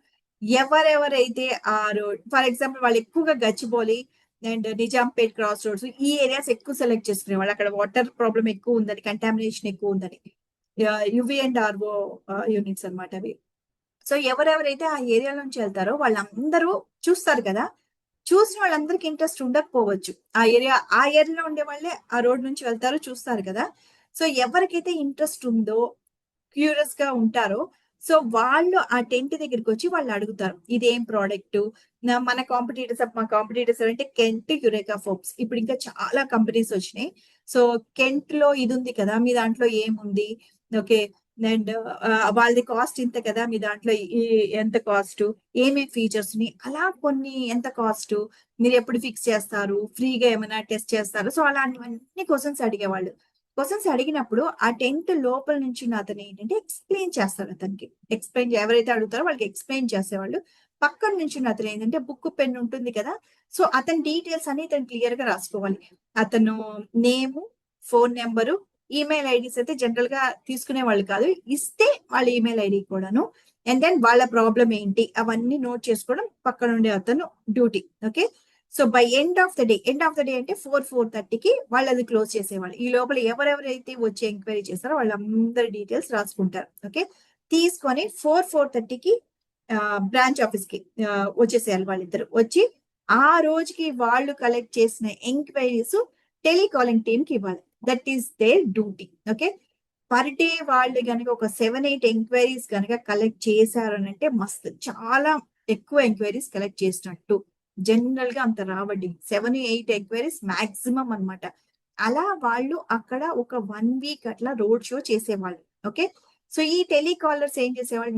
ఎవరెవరైతే ఆ రోడ్, ఫర్ ఎగ్జాంపుల్ వాళ్ళు ఎక్కువగా Gachibowli and Nizampet cross roads ఈ ఏరియాస్ ఎక్కువ సెలెక్ట్ చేసుకునేవాళ్ళు, అక్కడ వాటర్ ప్రాబ్లం ఎక్కువ ఉందని, కంటామినేషన్ ఎక్కువ ఉందని, యువి అండ్ ఆర్ఓ యూనిట్స్ అనమాట అవి. సో ఎవరెవరైతే ఆ ఏరియా నుంచి వెళ్తారో వాళ్ళందరూ చూస్తారు కదా, చూసిన వాళ్ళందరికి ఇంట్రెస్ట్ ఉండకపోవచ్చు, ఆ ఏరియాలో ఉండే వాళ్ళే ఆ రోడ్ నుంచి వెళ్తారో చూస్తారు కదా. సో ఎవరికైతే ఇంట్రెస్ట్ ఉందో, క్యూరియస్ గా ఉంటారో, సో వాళ్ళు ఆ టెంట్ దగ్గరికి వచ్చి వాళ్ళు అడుగుతారు ఇదేం ప్రోడక్ట్, మా కాంపిటీటర్స్ అంటే కెంట్, యురేకా ఫోర్బ్స్, ఇప్పుడు ఇంకా చాలా కంపెనీస్ వచ్చినాయి. సో కెంట్ లో ఇది ఉంది కదా, మీ దాంట్లో ఏముంది, ఓకే, అండ్ వాళ్ళది కాస్ట్ ఇంత కదా, మీ దాంట్లో ఎంత కాస్ట్, ఏమేమి ఫీచర్స్ ని, అలా కొన్ని ఎంత కాస్ట్, మీరు ఎప్పుడు ఫిక్స్ చేస్తారు, ఫ్రీగా ఏమైనా టెస్ట్ చేస్తారు. సో అలాంటివన్నీ క్వశ్చన్స్ అడిగేవాళ్ళు. క్వశ్చన్స్ అడిగినప్పుడు ఆ టెంట్ లోపల నుంచి అతను ఏంటంటే ఎక్స్ప్లెయిన్ చేస్తాడు, అతనికి ఎక్స్ప్లెయిన్, ఎవరైతే అడుగుతారో వాళ్ళకి ఎక్స్ప్లెయిన్ చేసేవాళ్ళు. పక్కన నుంచి అతను ఏంటంటే బుక్ పెన్ ఉంటుంది కదా, సో అతని డీటెయిల్స్ అన్ని అతను క్లియర్ గా రాసుకోవాలి. అతను నేము, ఫోన్ నెంబరు, ఈమెయిల్ ఐడీస్ అయితే జనరల్ గా తీసుకునే వాళ్ళు కాదు, ఇస్తే వాళ్ళ ఈమెయిల్ ఐడి కూడాను, అండ్ దెన్ వాళ్ళ ప్రాబ్లం ఏంటి అవన్నీ నోట్ చేసుకోవడం పక్కన ఉండే అతను duty, okay. So by end of the day అంటే 4:30కి వాళ్ళు అది క్లోజ్ చేసేవాళ్ళు. ఈ లోపల ఎవరెవరైతే వచ్చి ఎంక్వైరీ చేస్తారో వాళ్ళందరి డీటెయిల్స్ రాసుకుంటారు, ఓకే. తీసుకొని 4:30కి బ్రాంచ్ ఆఫీస్ కి వచ్చేసేయాలి వాళ్ళిద్దరు. వచ్చి ఆ రోజుకి వాళ్ళు కలెక్ట్ చేసిన ఎంక్వైరీస్ టెలికాలింగ్ టీమ్ కి ఇవ్వాలి. That is their duty, okay. Per day వాళ్ళు కనుక ఒక 7-8 ఎంక్వైరీస్ కనుక కలెక్ట్ చేశారనంటే మస్తు, చాలా ఎక్కువ ఎంక్వైరీస్ కలెక్ట్ చేసినట్టు. జనరల్ గా అంత రావండి, 7-8 ఎంక్వైరీస్ మాక్సిమం అన్నమాట. అలా వాళ్ళు అక్కడ ఒక 1 వీక్ అట్లా రోడ్ షో చేసేవాళ్ళు, ఓకే. సో ఈ టెలికాలర్స్ ఏం చేసేవాళ్ళు,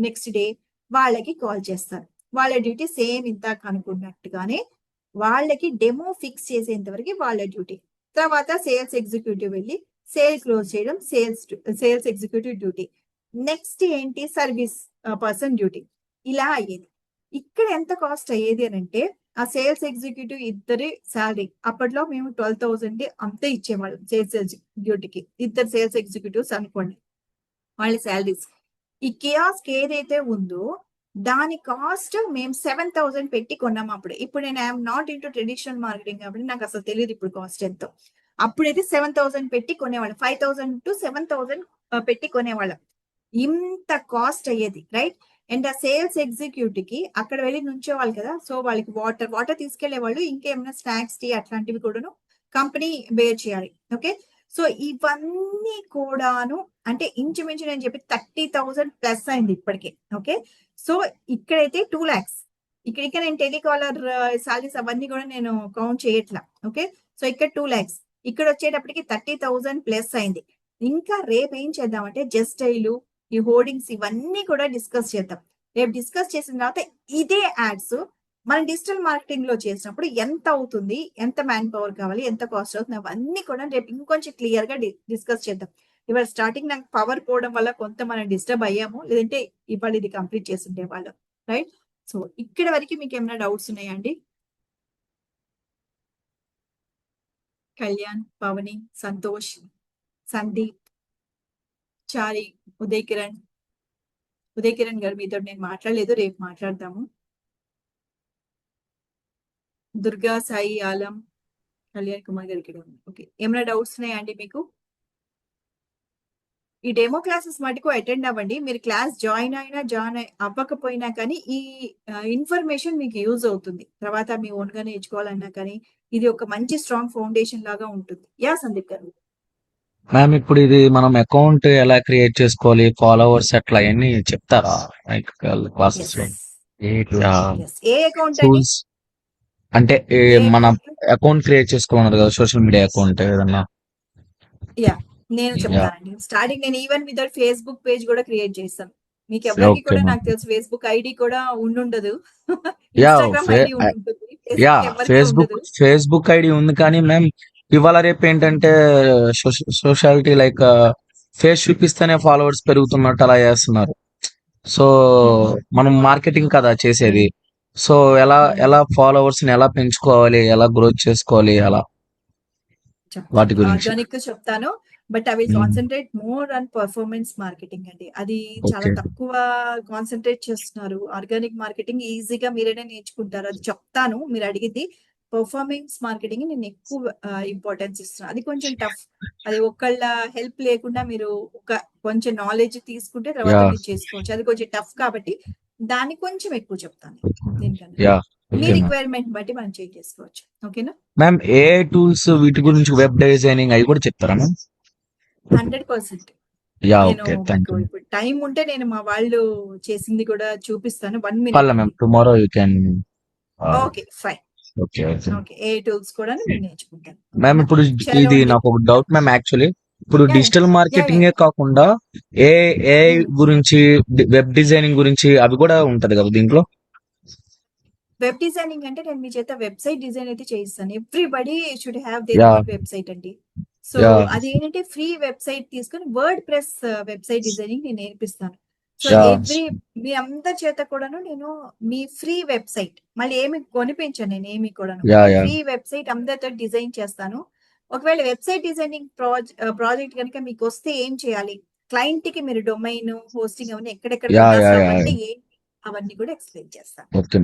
నెక్స్ట్ డే వాళ్ళకి కాల్ చేస్తారు. వాళ్ళ డ్యూటీ సేమ్ ఇందాక అనుకున్నట్టుగానే వాళ్ళకి డెమో ఫిక్స్ చేసేంత వరకు వాళ్ళ డ్యూటీ. తర్వాత సేల్స్ ఎగ్జిక్యూటివ్ వెళ్ళి సేల్ క్లోజ్ చేయడం సేల్స్ ఎగ్జిక్యూటివ్ డ్యూటీ. నెక్స్ట్ ఏంటి, సర్వీస్ పర్సన్ డ్యూటీ. ఇలా అయ్యేది. ఇక్కడ ఎంత కాస్ట్ అయ్యేది అని అంటే ఆ సేల్స్ ఎగ్జిక్యూటివ్ ఇద్దరి శాలరీ అప్పట్లో మేము 12,000 అంతే ఇచ్చేవాళ్ళం సేల్స్ ఎగ్జిక్యూటివ్కి. ఇద్దరు సేల్స్ ఎగ్జిక్యూటివ్స్ అనుకోండి, వాళ్ళ శాలరీస్. ఈ కియాస్క్ ఏదైతే ఉందో దాని కాస్ట్ మేము 7,000 పెట్టి కొన్నాం అప్పుడు. ఇప్పుడు నేను I'm naught into traditional marketing కాబట్టి నాకు అసలు తెలియదు ఇప్పుడు కాస్ట్ ఎంతో. అప్పుడైతే 7,000 పెట్టి కొనేవాళ్ళం, 5,000 to 7,000 పెట్టి కొనేవాళ్ళం. ఇంత కాస్ట్ అయ్యేది, రైట్. అండ్ ఆ సేల్స్ ఎగ్జిక్యూటివ్ కి అక్కడ వెళ్ళి నుంచోవాలి కదా, సో వాళ్ళకి వాటర్ తీసుకెళ్లే వాళ్ళు, ఇంకేమైనా స్నాక్స్ టీ అట్లాంటివి కూడాను కంపెనీ బేర్ చేయాలి. ఓకే, సో ఇవన్నీ కూడాను అంటే ఇంచుమించు నేను చెప్పి 30,000 ప్లస్ అయింది ఇప్పటికే. ఓకే, సో ఇక్కడైతే 2 lakhs. ఇక్కడ నేను టెలికాలర్ సాలరీస్ అవన్నీ కూడా నేను కౌంట్ చేయట్లా. ఓకే, సో ఇక్కడ 2 lakhs, ఇక్కడ వచ్చేటప్పటికి 30,000 ప్లస్ అయింది. ఇంకా రేపు ఏం చేద్దామంటే జస్ట్ ఐలు, ఈ హోర్డింగ్స్ ఇవన్నీ కూడా డిస్కస్ చేద్దాం. రేపు డిస్కస్ చేసిన తర్వాత ఇదే యాడ్స్ మనం డిజిటల్ మార్కెటింగ్ లో చేసినప్పుడు ఎంత అవుతుంది, ఎంత మ్యాన్ పవర్ కావాలి, ఎంత కాస్ట్ అవుతుంది, అవన్నీ కూడా రేపు ఇంకొంచెం క్లియర్ గా డిస్కస్ చేద్దాం. ఇవాళ స్టార్టింగ్ నాకు పవర్ పోవడం వల్ల కొంత మనం డిస్టర్బ్ అయ్యాము, లేదంటే ఇవాళ ఇది కంప్లీట్ చేస్తుంటే వాళ్ళు. రైట్, సో ఇక్కడ వరకు మీకు ఏమైనా డౌట్స్ ఉన్నాయా అండి? కళ్యాణ్, పవని, సంతోష్, సందీప్, చారి, ఉదయ్ కిరణ్ గారు మీతో నేను మాట్లాడలేదు, రేపు మాట్లాడదాము. దుర్గా, సాయి, ఆలం, కళ్యాణ్ కుమార్ గారికి ఓకే, ఏమైనా డౌట్స్ ఉన్నాయా అండి మీకు? ఈ డెమో క్లాసెస్ మటుకు అటెండ్ అవ్వండి. మీరు క్లాస్ జాయిన్ అవ్వకపోయినా కానీ ఈ ఇన్ఫర్మేషన్ మీకు యూజ్ అవుతుంది. తర్వాత మీ ఓన్ గా నేర్చుకోవాలన్నా కానీ ఇది ఒక మంచి స్ట్రాంగ్ ఫౌండేషన్ లాగా ఉంటుంది. యా సందీప్ గారు. మ్యామ్ ఇప్పుడు ఇది మనం అకౌంట్ ఎలా క్రియేట్ చేసుకోవాలి, ఫాలోవర్స్ అట్లా అన్ని చెప్తారా క్లాసెస్ లో? ఏ అకౌంట్ అండి? టూల్స్ అంటే మన account? అకౌంట్ క్రియేట్ చేసుకోమన్నారు కదా, సోషల్ మీడియా అకౌంట్ ఏదన్నా. యా, నేను చెప్తానండి. స్టార్టింగ్ నేను ఈవెన్ వితౌట్ ఫేస్బుక్ పేజ్ కూడా క్రియేట్ చేస్తాను. మీకు ఎవరికి కూడా నాకు తెలుసు ఫేస్బుక్ ఐడి కూడా ఉండదు, ఇన్స్టాగ్రామ్ ఐడి ఉంటుంది, ఫేస్బుక్ ఐడి ఉంది. కానీ మ్యామ్ ఇవాళ రేపు ఏంటంటే సోషాలిటీ లైక్ ఫేస్ చూపిస్తేనే ఫాలోవర్స్ పెరుగుతున్నట్టు అలా చేస్తున్నారు. సో మనం మార్కెటింగ్ కదా చేసేది, సో ఎలా ఫాలోవర్స్ ని ఎలా పెంచుకోవాలి, ఎలా గ్రోత్ చేసుకోవాలి, అలా వాటి గురించి ఆర్గానిక్ చెప్తాను. But I will concentrate more on performance marketing అండి. అది చాలా తక్కువ కాన్సన్ట్రేట్ చేస్తున్నారు. ఆర్గానిక్ మార్కెటింగ్ ఈజీగా మీరైనా నేర్చుకుంటారు, అది చెప్తాను. మీరు అడిగింది పర్ఫార్మెన్స్ మార్కెటింగ్ నేను ఎక్కువ ఇంపార్టెన్స్ ఇస్తున్నాను. అది కొంచెం టఫ్, అది ఒకళ్ళ హెల్ప్ లేకుండా మీరు కొంచెం నాలెడ్జ్ తీసుకుంటే తర్వాత మీరు చేసుకోవచ్చు. అది కొంచెం టఫ్ కాబట్టి దాన్ని కొంచెం ఎక్కువ చెప్తాను దీనికన్నా. మీ రిక్వైర్మెంట్ బట్టి మనం చేసుకోవచ్చు. ఓకేనా మ్యామ్? ఏ టూల్స్ వీటి గురించి, వెబ్ డిజైనింగ్ అవి కూడా చెప్తారా మ్యామ్? 100%. ఇప్పుడు టైం ఉంటే నేను మా వాళ్ళు చేసింది కూడా చూపిస్తాను. 1 minute. Tomorrow you can. Okay fine. Okay A tools కూడా నేను నేర్చుకుంటాను మ్యామ్. ఇప్పుడు ఇది నాకు ఒక డౌట్ మ్యామ్. యాక్చువల్లీ ఇప్పుడు డిజిటల్ మార్కెటింగ్ కాకుండా ఏ గురించి, వెబ్ డిజైనింగ్ గురించి అవి కూడా ఉంటది కదా దీంట్లో? వెబ్ డిజైనింగ్ అంటే నేను మీ చేత వెబ్సైట్ డిజైన్ అయితే చేయిస్తాను. Everybody should have their own website అండి. సో అది ఏంటంటే ఫ్రీ వెబ్సైట్ తీసుకొని వర్డ్ ప్రెస్ వెబ్సైట్ డిజైనింగ్ నేను నేర్పిస్తాను. సో మీ అందరి చేత కూడాను నేను మీ ఫ్రీ వెబ్సైట్, మళ్ళీ ఏమి కొనిపించాను నేను, ఏమి కూడాను ఫ్రీ వెబ్సైట్ అందరితో డిజైన్ చేస్తాను. ఒకవేళ వెబ్సైట్ డిజైనింగ్ ప్రాజెక్ట్ కనుక మీకు వస్తే ఏం చేయాలి, క్లయింట్ కి మీరు డొమైన్ హోస్టింగ్ అవన్నీ ఎక్కడెక్కడ అవన్నీ కూడా ఎక్స్ప్లెయిన్ చేస్తాను. Okay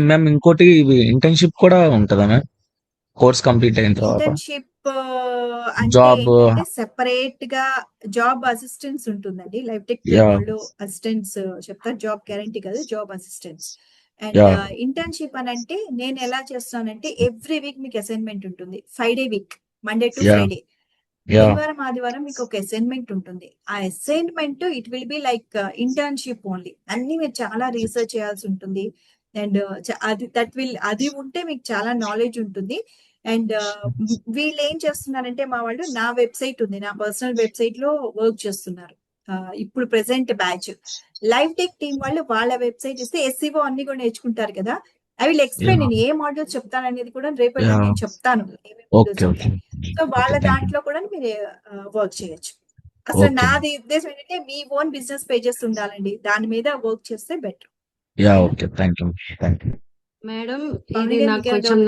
ma'am. ఇంకోటి ఇంటర్న్షిప్ కూడా ఉంటుందా మ్యామ్ కోర్స్ కంప్లీట్ అయిన తర్వాత? ఇంటర్న్షిప్ అంటే సెపరేట్ గా జాబ్ అసిస్టెన్స్ ఉంటుందండి. లైఫ్ టెక్ వాళ్ళు అసిస్టెంట్స్ చెప్తారు, జాబ్ గ్యారంటీ కాదు, జాబ్ అసిస్టెన్స్. అండ్ ఇంటర్న్షిప్ అని అంటే నేను ఎలా చేస్తానంటే ఎవ్రీ వీక్ మీకు అసైన్మెంట్ ఉంటుంది. 5 day week, Monday to Friday. శనివారం ఆదివారం మీకు ఒక అసైన్మెంట్ ఉంటుంది. ఆ assignment it will be like internship only. అన్ని మీరు చాలా రీసెర్చ్ చేయాల్సి ఉంటుంది. అండ్ అది ఉంటే మీకు చాలా నాలెడ్జ్ ఉంటుంది. అండ్ వీళ్ళు ఏం చేస్తున్నారంటే మా వాళ్ళు, నా వెబ్సైట్ ఉంది, నా పర్సనల్ వెబ్సైట్ లో వర్క్ చేస్తున్నారు. ఇప్పుడు present batch live tech team వాళ్ళు వాళ్ళ వెబ్సైట్ ఇస్తే ఎస్సీఓ అన్ని కూడా నేర్చుకుంటారు కదా. ఐ విల్ ఎక్స్ప్లెయిన్, నేను ఏ మోడల్స్ చెప్తాను అనేది కూడా రేపటి నేను చెప్తాను. సో వాళ్ళ దాంట్లో కూడా మీరు వర్క్ చేయొచ్చు. అసలు నాది ఉద్దేశం ఏంటంటే మీ ఓన్ బిజినెస్ పేజెస్ ఉండాలండి, దాని మీద వర్క్ చేస్తే బెటర్. మేడం ఇది నాకు కొంచెం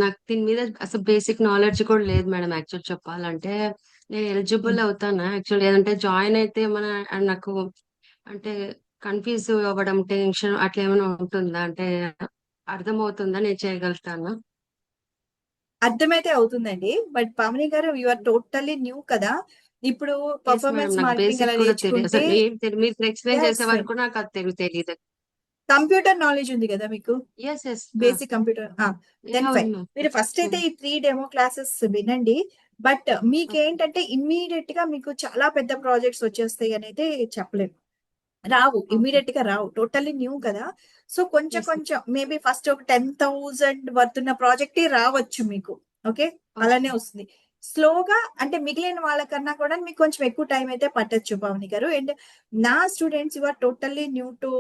నాకు దీని మీద అసలు బేసిక్ నాలెడ్జ్ కూడా లేదు మేడం. యాక్చువల్ చెప్పాలంటే నేను ఎలిజిబుల్ అవుతానా యాక్చువల్, ఏదంటే జాయిన్ అయితే నాకు అంటే కన్ఫ్యూజ్ అవ్వడం, టెన్షన్ అట్లా ఏమైనా ఉంటుందా? అంటే అర్థమవుతుందా, నేను చేయగలుగుతానా? అర్థమైతే అవుతుందండి. బట్ పావని గారు, యు ఆర్ టోటల్లీ న్యూ కదా, ఇప్పుడు ఎస్ మేడం, పర్ఫార్మెన్స్ నాకు మార్కెటింగ్ బేసిక్ అలా కూడా తెలియదు. నేర్చుకుంటే అసలు మీరు ఎక్స్ప్లెయిన్ చేసే ఎస్ వరకు నాకు అది తెలియదు. కంప్యూటర్ నాలెడ్జ్ ఉంది కదా మీకు, yes yes basic computer. Then fine. అవును. మీరు ఫస్ట్ అయితే ఈ 3 డెమో క్లాసెస్ వినండి. బట్ మీకేంటంటే ఇమ్మీడియట్ గా మీకు చాలా పెద్ద ప్రాజెక్ట్స్ వచ్చేస్తాయి అని అయితే చెప్పలేము. రావు, ఓకే. ఇమ్మీడియట్ గా రావు, టోటల్లీ న్యూ కదా. సో కొంచెం ఎస్ కొంచెం మేబీ ఫస్ట్ ఒక 10,000 వర్త్ ఉన్న ప్రాజెక్టే రావచ్చు మీకు. ఓకే, అలానే వస్తుంది స్లోగా. అంటే మిగిలిన వాళ్ళకన్నా కూడా మీకు కొంచెం ఎక్కువ టైం అయితే పట్టొచ్చు పావని గారు. అండ్ నా students are totally new to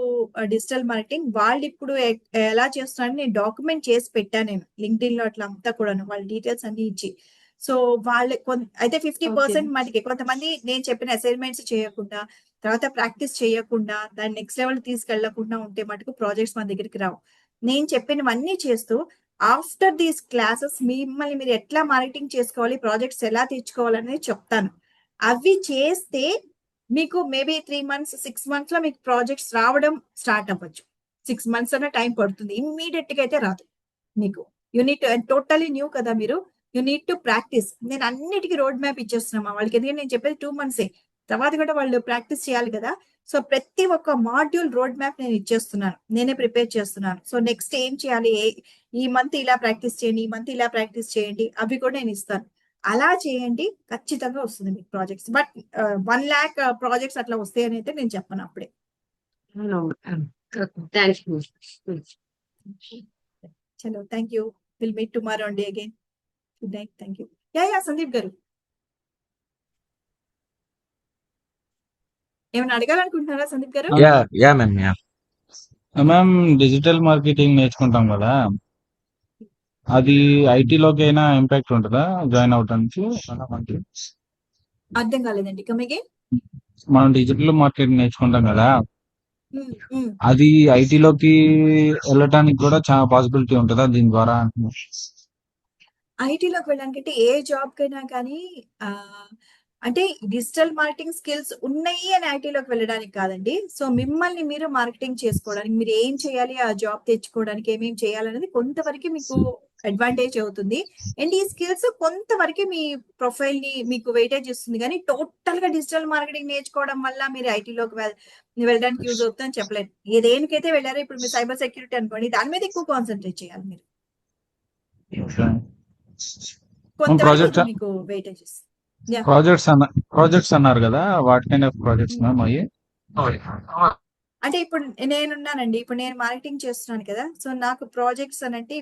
digital marketing. వాళ్ళు ఇప్పుడు ఎలా చేస్తున్నారని నేను డాక్యుమెంట్ చేసి పెట్టాను, నేను లింక్డ్ఇన్ లో అట్లా అంతా కూడాను వాళ్ళ డీటెయిల్స్ అన్ని ఇచ్చి. సో వాళ్ళు అయితే ఓకే. 50% మటుకి కొంతమంది నేను చెప్పిన అసైన్మెంట్స్ చేయకుండా, తర్వాత ప్రాక్టీస్ చేయకుండా, దాన్ని నెక్స్ట్ లెవెల్ తీసుకెళ్లకుండా ఉంటే మటుకు ప్రాజెక్ట్స్ మన దగ్గరికి రావు. నేను చెప్పినవన్నీ చేస్తూ ఆఫ్టర్ దీస్ క్లాసెస్ మిమ్మల్ని మీరు ఎట్లా మార్కెటింగ్ చేసుకోవాలి, ప్రాజెక్ట్స్ ఎలా తెచ్చుకోవాలనేది చెప్తాను. అవి చేస్తే మీకు మేబీ 3 మంత్స్ 6 మంత్స్ లో మీకు ప్రాజెక్ట్స్ రావడం స్టార్ట్ అవ్వచ్చు. 6 మంత్స్ అన్న టైం పడుతుంది, ఇమ్మీడియట్ గా అయితే రాదు మీకు. యూనిట్ టోటలీ న్యూ కదా మీరు, యూ నీడ్ టు ప్రాక్టీస్. నేను అన్నిటికీ రోడ్ మ్యాప్ ఇచ్చేస్తున్నామా వాళ్ళకి, ఎందుకంటే నేను చెప్పేది 2 మంత్సే, తర్వాత కూడా వాళ్ళు ప్రాక్టీస్ చేయాలి కదా. సో ప్రతి ఒక్క మాడ్యూల్ రోడ్ మ్యాప్ నేను ఇచ్చేస్తున్నాను, నేనే ప్రిపేర్ చేస్తున్నాను. సో నెక్స్ట్ ఏం చేయాలి, ఈ మంత్ ఇలా ప్రాక్టీస్ చేయండి, ఈ మంత్ ఇలా ప్రాక్టీస్ చేయండి, అవి కూడా నేను ఇస్తాను. అలా చేయండి, ఖచ్చితంగా వస్తుంది మీకు ప్రాజెక్ట్స్. బట్ 1 lakh ప్రాజెక్ట్స్ అట్లా వస్తాయని అయితే నేను చెప్పను అప్పుడే. Thank you. చలో, thank you. Will meet tomorrow అండి again. Good night, thank you. Yeah Sandeep గారు ఏమైనా అడగాలనుకుంటున్నారా సందీప్ గారు? Yeah ma'am. Yeah ma'am, digital marketing నేర్చుకుంటాం కదా, అది ఐటీలోకి అయినా ఇంపాక్ట్ ఉంటుందా జాయిన్ అవడానికి? అర్థం కాలేదండి, కమిగే. మనం డిజిటల్ మార్కెటింగ్ నేర్చుకుంటాం కదా, అది ఐటీలోకి వెళ్ళటానికి కూడా చాలా పాసిబిలిటీ ఉంటుందా దీని ద్వారా? ఐటీలోకి వెళ్ళడానికంటే ఏ జాబ్ కైనా కానీ అంటే డిజిటల్ మార్కెటింగ్ స్కిల్స్ ఉన్నాయి అని ఐటీలోకి వెళ్ళడానికి కాదండి. సో మిమ్మల్ని మీరు మార్కెటింగ్ చేసుకోవడానికి, మీరు ఏం చేయాలి, ఆ జాబ్ తెచ్చుకోవడానికి ఏమేమి చేయాలనేది కొంతవరకు మీకు అడ్వాంటేజ్ అవుతుంది. అండ్ ఈ స్కిల్స్ కొంతవరకు మీ ప్రొఫైల్ ని మీకు వెయిటేజ్ ఇస్తుంది. కానీ టోటల్ గా డిజిటల్ మార్కెటింగ్ నేర్చుకోవడం వల్ల మీరు ఐటీలోకి వెళ్ళడానికి యూజ్ అవుతుందని చెప్పలేదు. దేనికైతే వెళ్ళారో, ఇప్పుడు మీరు సైబర్ సెక్యూరిటీ అనుకోండి, దాని మీద ఎక్కువ కాన్సన్ట్రేట్ చేయాలి మీరు. కొంతవరకు మీకు వెయిటేజ్ ఇస్తుంది. ప్రాజెక్ట్స్ అన్నారు కదా, what kind of projects ma'am అయ్యి? అంటే ఇప్పుడు నేనున్నానండి, ఇప్పుడు నేను మార్కెటింగ్ చేస్తున్నాను కదా. సో నాకు ప్రాజెక్ట్స్ అని అంటే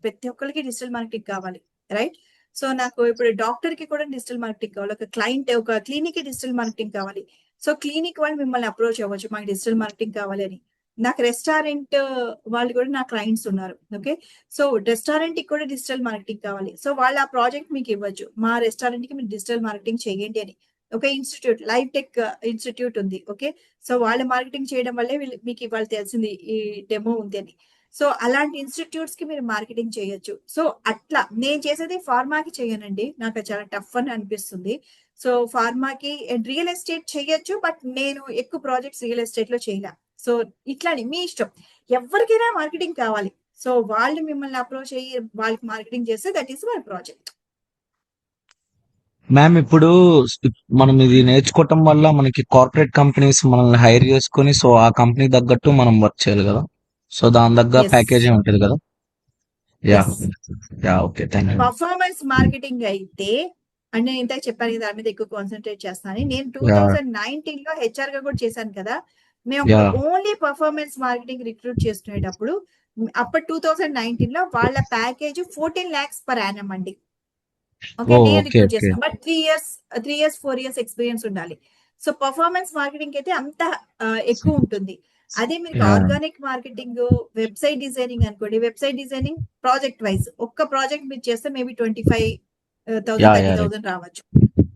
ప్రతి ఒక్కరికి డిజిటల్ మార్కెటింగ్ కావాలి, రైట్? సో నాకు ఇప్పుడు డాక్టర్ కి కూడా డిజిటల్ మార్కెటింగ్ కావాలి, ఒక క్లయింట్ ఒక క్లినిక్ కి డిజిటల్ మార్కెటింగ్ కావాలి. సో క్లినిక్ వాళ్ళు మిమ్మల్ని అప్రోచ్ అవ్వచ్చు, మాకు డిజిటల్ మార్కెటింగ్ కావాలి అని. నాకు రెస్టారెంట్ వాళ్ళు కూడా నా క్లయింట్స్ ఉన్నారు. ఓకే, సో రెస్టారెంట్ కి కూడా డిజిటల్ మార్కెటింగ్ కావాలి. సో వాళ్ళు ఆ ప్రాజెక్ట్ మీకు ఇవ్వచ్చు, మా రెస్టారెంట్ కి మీరు డిజిటల్ మార్కెటింగ్ చేయండి అని. ఒక ఇన్స్టిట్యూట్, లైవ్ టెక్ ఇన్స్టిట్యూట్ ఉంది. ఓకే, సో వాళ్ళు మార్కెటింగ్ చేయడం వల్లే మీకు ఇవాళ తెలిసింది ఈ డెమో ఉంది అని. సో అలాంటి ఇన్స్టిట్యూట్స్ కి మీరు మార్కెటింగ్ చేయొచ్చు. సో అట్లా నేను చేసేది ఫార్మాకి చేయనండి, నాకు చాలా టఫ్ అని అనిపిస్తుంది. సో ఫార్మాకి రియల్ ఎస్టేట్ చేయొచ్చు, బట్ నేను ఎక్కువ ప్రాజెక్ట్స్ రియల్ ఎస్టేట్ లో చేయలే. సో ఇట్లాని మీ ఇష్టం, ఎవరికైనా మార్కెటింగ్ కావాలి. సో వాళ్ళు మిమ్మల్ని అప్రోచ్ అయ్యి వాళ్ళకి మార్కెటింగ్ చేస్తే that is my project. Ma'am, ఇప్పుడు మనం ఇది నేర్చుకోవటం వల్ల మనకి కార్పొరేట్ కంపెనీస్ మనల్ని హైర్ చేసుకొని, సో ఆ కంపెనీ తగ్గట్టు మనం వర్క్ చేయాలి కదా, సో దాని దగ్గర Yes. ప్యాకేజీ ఉంటుంది కదా. Yeah Yes. Yeah okay, thank you. Performance marketing అయితే అంటే నేను ఇంతకు చెప్పాను కదా, దాని మీద ఎక్కువ కాన్సన్ట్రేట్ చేస్తాను. నేను యా 2019 లో హెచ్ఆర్ గా కూడా చేశాను కదా. మేము yeah only performance marketing recruit చేసుకునేటప్పుడు అప్పుడు 2019 లో వాళ్ళ ప్యాకేజ్ 14 lakhs per annum అండి. ఓకే, ఓ నేను ఓకే రిక్రూట్ ఓకే చేస్తాను, బట్ 3 years 4 years ఎక్స్పీరియన్స్ ఉండాలి. సో పర్ఫార్మెన్స్ మార్కెటింగ్ అయితే అంత ఎక్కువ ఉంటుంది. అదే మీకు yeah organic marketing, website designing అనుకోండి, వెబ్సైట్ డిజైనింగ్ ప్రాజెక్ట్ వైజ్ ఒక్క ప్రాజెక్ట్ మీరు చేస్తే మేబీ 25,000 యా యా 30,000 రావచ్చు.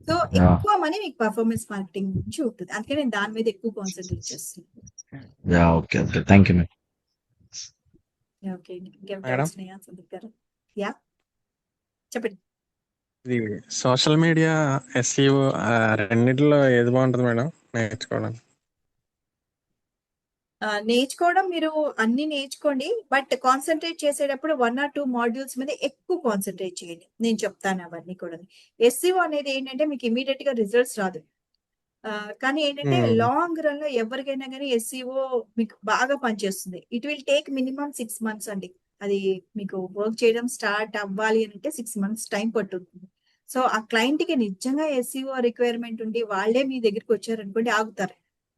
సో యా ఎక్కువ మనీ మీకు పర్ఫార్మెన్స్ మార్కెటింగ్ నుంచి ఉంటుంది, అందుకే నేను దాని మీద ఎక్కువ కాన్సన్ట్రేట్ చేస్తున్నాను. Yeah okay okay, thank you ma'am. Okay, ఇంకేం మేడం, డౌట్స్ ఉన్నాయా సందీప్ గారు? యా చెప్పండి. ఇది సోషల్ మీడియా ఎస్ఈఓ రెండిట్లో ఏది బాగుంటుంది మేడం నేర్చుకోవడానికి? నేర్చుకోవడం మీరు అన్ని నేర్చుకోండి. బట్ కాన్సంట్రేట్ చేసేటప్పుడు 1 or 2 మాడ్యూల్స్ మీద ఎక్కువ కాన్సంట్రేట్ చేయండి. నేను చెప్తాను అవన్నీ కూడా. ఎస్సీఓ అనేది ఏంటంటే మీకు ఇమీడియట్ గా రిజల్ట్స్ రాదు. కానీ ఏంటంటే లాంగ్ రన్ లో ఎవరికైనా కానీ ఎస్సీఓ మీకు బాగా పనిచేస్తుంది. It will take minimum 6 months అండి. అది మీకు వర్క్ చేయడం స్టార్ట్ అవ్వాలి అని అంటే 6 months టైం పట్టుతుంది. సో ఆ క్లయింట్ కి నిజంగా ఎస్సీఓ రిక్వైర్మెంట్ ఉండి వాళ్ళే మీ దగ్గరికి వచ్చారనుకోండి ఆగుతారు.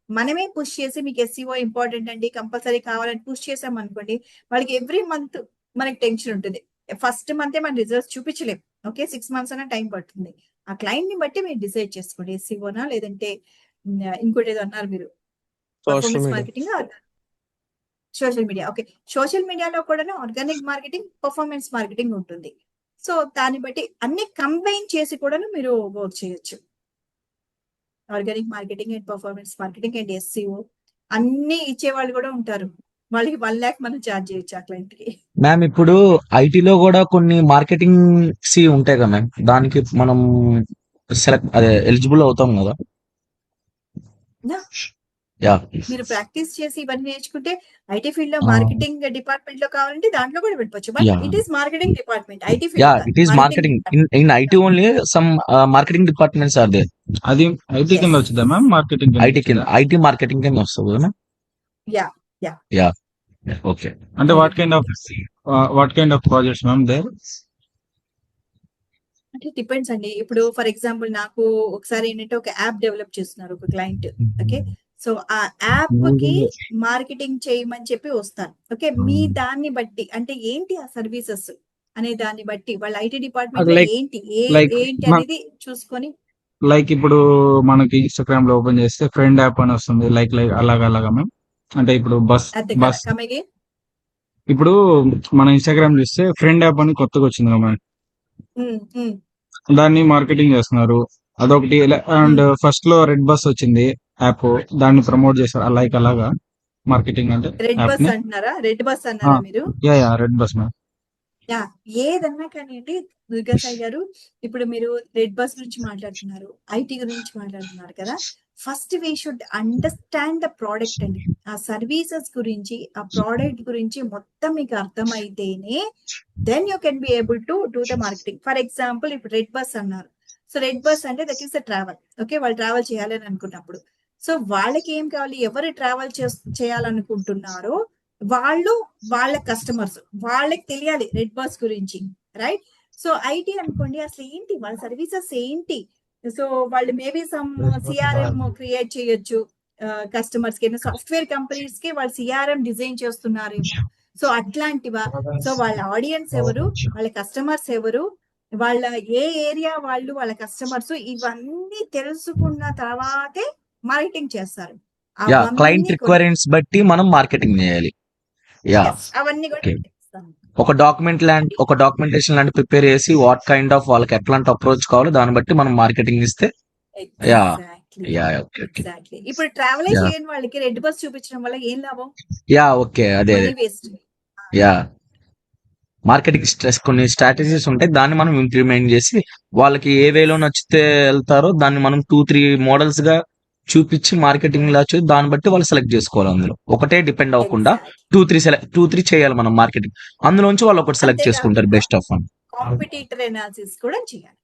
మనమే పుష్ చేసి మీకు ఎస్సీఓ ఇంపార్టెంట్ అండి, కంపల్సరీ కావాలని పుష్ చేసాం అనుకోండి, వాళ్ళకి ఎవ్రీ మంత్ మనకి టెన్షన్ ఉంటుంది. ఫస్ట్ మంతే మన రిజల్ట్స్ చూపించలేం. ఓకే, 6 months అన్న టైం పడుతుంది. ఆ క్లయింట్ ని బట్టి మీరు డిసైడ్ చేసుకోండి, ఎస్సీఓనా లేదంటే ఇంకోటి ఏదో అన్నారు మీరు, social performance media. Marketing, social media. Okay, social మీడియాలో కూడా ఆర్గానిక్ మార్కెటింగ్, పర్ఫార్మెన్స్ మార్కెటింగ్ ఉంటుంది. సో దాన్ని బట్టి అన్ని కంబైన్ చేసి కూడా మీరు వర్క్ చేయొచ్చు. Organic marketing and performance marketing and SCO అన్ని ఇచ్చేవాళ్ళు కూడా ఉంటారు. వాళ్ళకి 1 lakh మనం ఛార్జ్ చేయొచ్చు ఆ క్లయింట్ కి. మ్యామ్ ఇప్పుడు ఐటీలో కూడా కొన్ని మార్కెటింగ్ ఉంటాయి కదా మ్యామ్, దానికి మనం ఎలిజిబుల్ అవుతాం కదా? Yeah. యా మీరు ప్రాక్టీస్ చేసి ఇవన్నీ నేర్చుకుంటే ఐటీ ఫీల్డ్ లో ఆ, మార్కెటింగ్ డిపార్ట్మెంట్ లో కావాలంటే దాంట్లో కూడా వెళ్ళిపోవచ్చు. But yeah it is marketing department, IT yeah field కాదు, it is marketing marketing in IT only. Some marketing departments are there. అది ఐటీ కింద ఎస్. వచ్చిందా మ్యామ్, మార్కెటింగ్ కింద ఐటీ కింద, వచ్చిందా? ఐటీ మార్కెటింగ్ కింద వస్తుంది కదా ma'am? Yeah yeah yeah okay. అంటే what marketing kind of projects ma'am there? అంటే డిపెండ్స్ అండి. ఇప్పుడు ఫర్ ఎగ్జాంపుల్ నాకు ఒకసారి ఏంటంటే ఒక యాప్ డెవలప్ చేస్తున్నారు ఒక క్లయింట్. ఓకే, సో ఆ యాప్ కి మార్కెటింగ్ చేయమని చెప్పి వస్తాను. ఓకే, మీ దాన్ని బట్టి అంటే ఏంటి ఆ సర్వీసెస్ అనే దాన్ని బట్టి వాళ్ళ ఐటీ డిపార్ట్మెంట్ లో లైక్ ఏంటి లైక్ ఏంటి అనేది చూసుకొని. లైక్ ఇప్పుడు మనకి ఇన్స్టాగ్రామ్ లో ఓపెన్ చేస్తే ఫ్రెండ్ యాప్ అని వస్తుంది, లైక్ అలాగా మ్యామ్. అంటే ఇప్పుడు బస్ అదే బస్ కమగే. ఇప్పుడు మన ఇన్స్టాగ్రామ్ చూస్తే ఫ్రెండ్ యాప్ అని కొత్తగా వచ్చింది కదా మ్యామ్, దాన్ని మార్కెటింగ్ చేస్తున్నారు. అదొకటి. అండ్ ఫస్ట్ లో రెడ్ బస్ వచ్చింది యాప్, దాన్ని ప్రమోట్ చేశారు. లైక్ అలాగా మార్కెటింగ్ అంటే రెడ్ యాప్ బస్ ని. అంటున్నారా? రెడ్ బస్ అన్నారా మీరు? Yeah red bus ma'am. Yeah, ఏదన్నా కానివ్వండి దుర్గా సాయి గారు, ఇప్పుడు మీరు రెడ్ బస్ గురించి మాట్లాడుతున్నారు, ఐటీ గురించి మాట్లాడుతున్నారు కదా. First we should understand the product అండి. ఆ సర్వీసెస్ గురించి, ఆ ప్రోడక్ట్ గురించి మొత్తం మీకు అర్థమైతేనే then you can be able to do the marketing. For example ఇప్పుడు రెడ్ బస్ అన్నారు. సో రెడ్ బస్ అంటే that is the travel. Okay, వాళ్ళు ట్రావెల్ చేయాలని అనుకున్నప్పుడు సో వాళ్ళకి ఏం కావాలి, ఎవరు ట్రావెల్ చేయాలనుకుంటున్నారో వాళ్ళు, వాళ్ళ కస్టమర్స్ వాళ్ళకి తెలియాలి రెడ్ బస్ గురించి, రైట్? సో ఐటీ అనుకోండి, అసలు ఏంటి వాళ్ళ సర్వీసెస్ ఏంటి? సో వాళ్ళు మేబీ సమ్ సిఆర్ఎం క్రియేట్ చేయొచ్చు కస్టమర్స్ కి. సాఫ్ట్వేర్ కంపెనీస్ కి వాళ్ళు సిఆర్ఎం డిజైన్ చేస్తున్నారేమో. సో అట్లాంటివా? సో వాళ్ళ ఆడియన్స్ ఎవరు, వాళ్ళ కస్టమర్స్ ఎవరు, వాళ్ళ ఏ ఏరియా వాళ్ళు, వాళ్ళ కస్టమర్స్, ఇవన్నీ తెలుసుకున్న తర్వాతే మార్కెటింగ్ చేస్తారు. యా క్లయింట్ అవన్నీ కూడా రిక్వైర్మెంట్స్ బట్టి మనం మార్కెటింగ్ చేయాలి. యా yes, అవన్నీ కూడా ఓకే. చేస్తాను. ఒక డాక్యుమెంటేషన్ లాంటి ప్రిపేర్ చేసి వాట్ కైండ్ ఆఫ్ వాళ్ళకి ఎట్లాంటి అప్రోచ్ కావాలో దాన్ని బట్టి మనం మార్కెటింగ్ ఇస్తే. Yeah exactly yeah okay okay. Exactly. ఇప్పుడు ట్రావెల్ యా చేయని వాళ్ళకి రెడ్ బస్ చూపించడం వల్ల ఏం లాభం? Yeah okay. అదే మనీ వేస్ట్. యా మార్కెటింగ్ కొన్ని స్ట్రాటజీస్ ఉంటాయి, దాన్ని మనం ఇంప్లిమెంట్ చేసి వాళ్ళకి ఏ వేలో నచ్చితే వెళ్తారో దాన్ని మనం 2-3 మోడల్స్ గా చూపించి మార్కెటింగ్ లా చూసి దాన్ని బట్టి వాళ్ళు సెలెక్ట్ చేసుకోవాలి. అందులో ఒకటే డిపెండ్ అవ్వకుండా ఎగ్జాక్ట్లీ. 2-3 చేయాలి మనం మార్కెటింగ్. అందులోంచి వాళ్ళు ఒకటి సెలెక్ట్ చేసుకుంటారు అంతేకాకుండా best of one. Competitor analysis కూడా చేయాలి.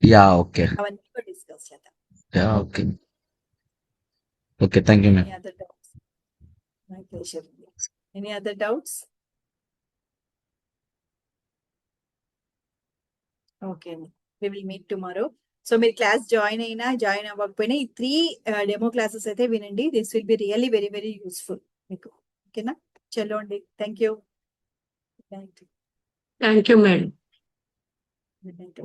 Yeah okay. అవన్నీ కూడా డిస్కస్ చేద్దాం. Yeah okay okay. Thank you ma'am. Any other doubts? My pleasure. Any other doubts? Okay అండి, we will meet tomorrow. So మీరు క్లాస్ జాయిన్ అయినా జాయిన్ అవ్వకపోయినా ఈ 3 డెమో క్లాసెస్ అయితే వినండి. This will be really very very useful మీకు. ఓకేనా? చలో అండి, thank you. Thank you madam. Good night.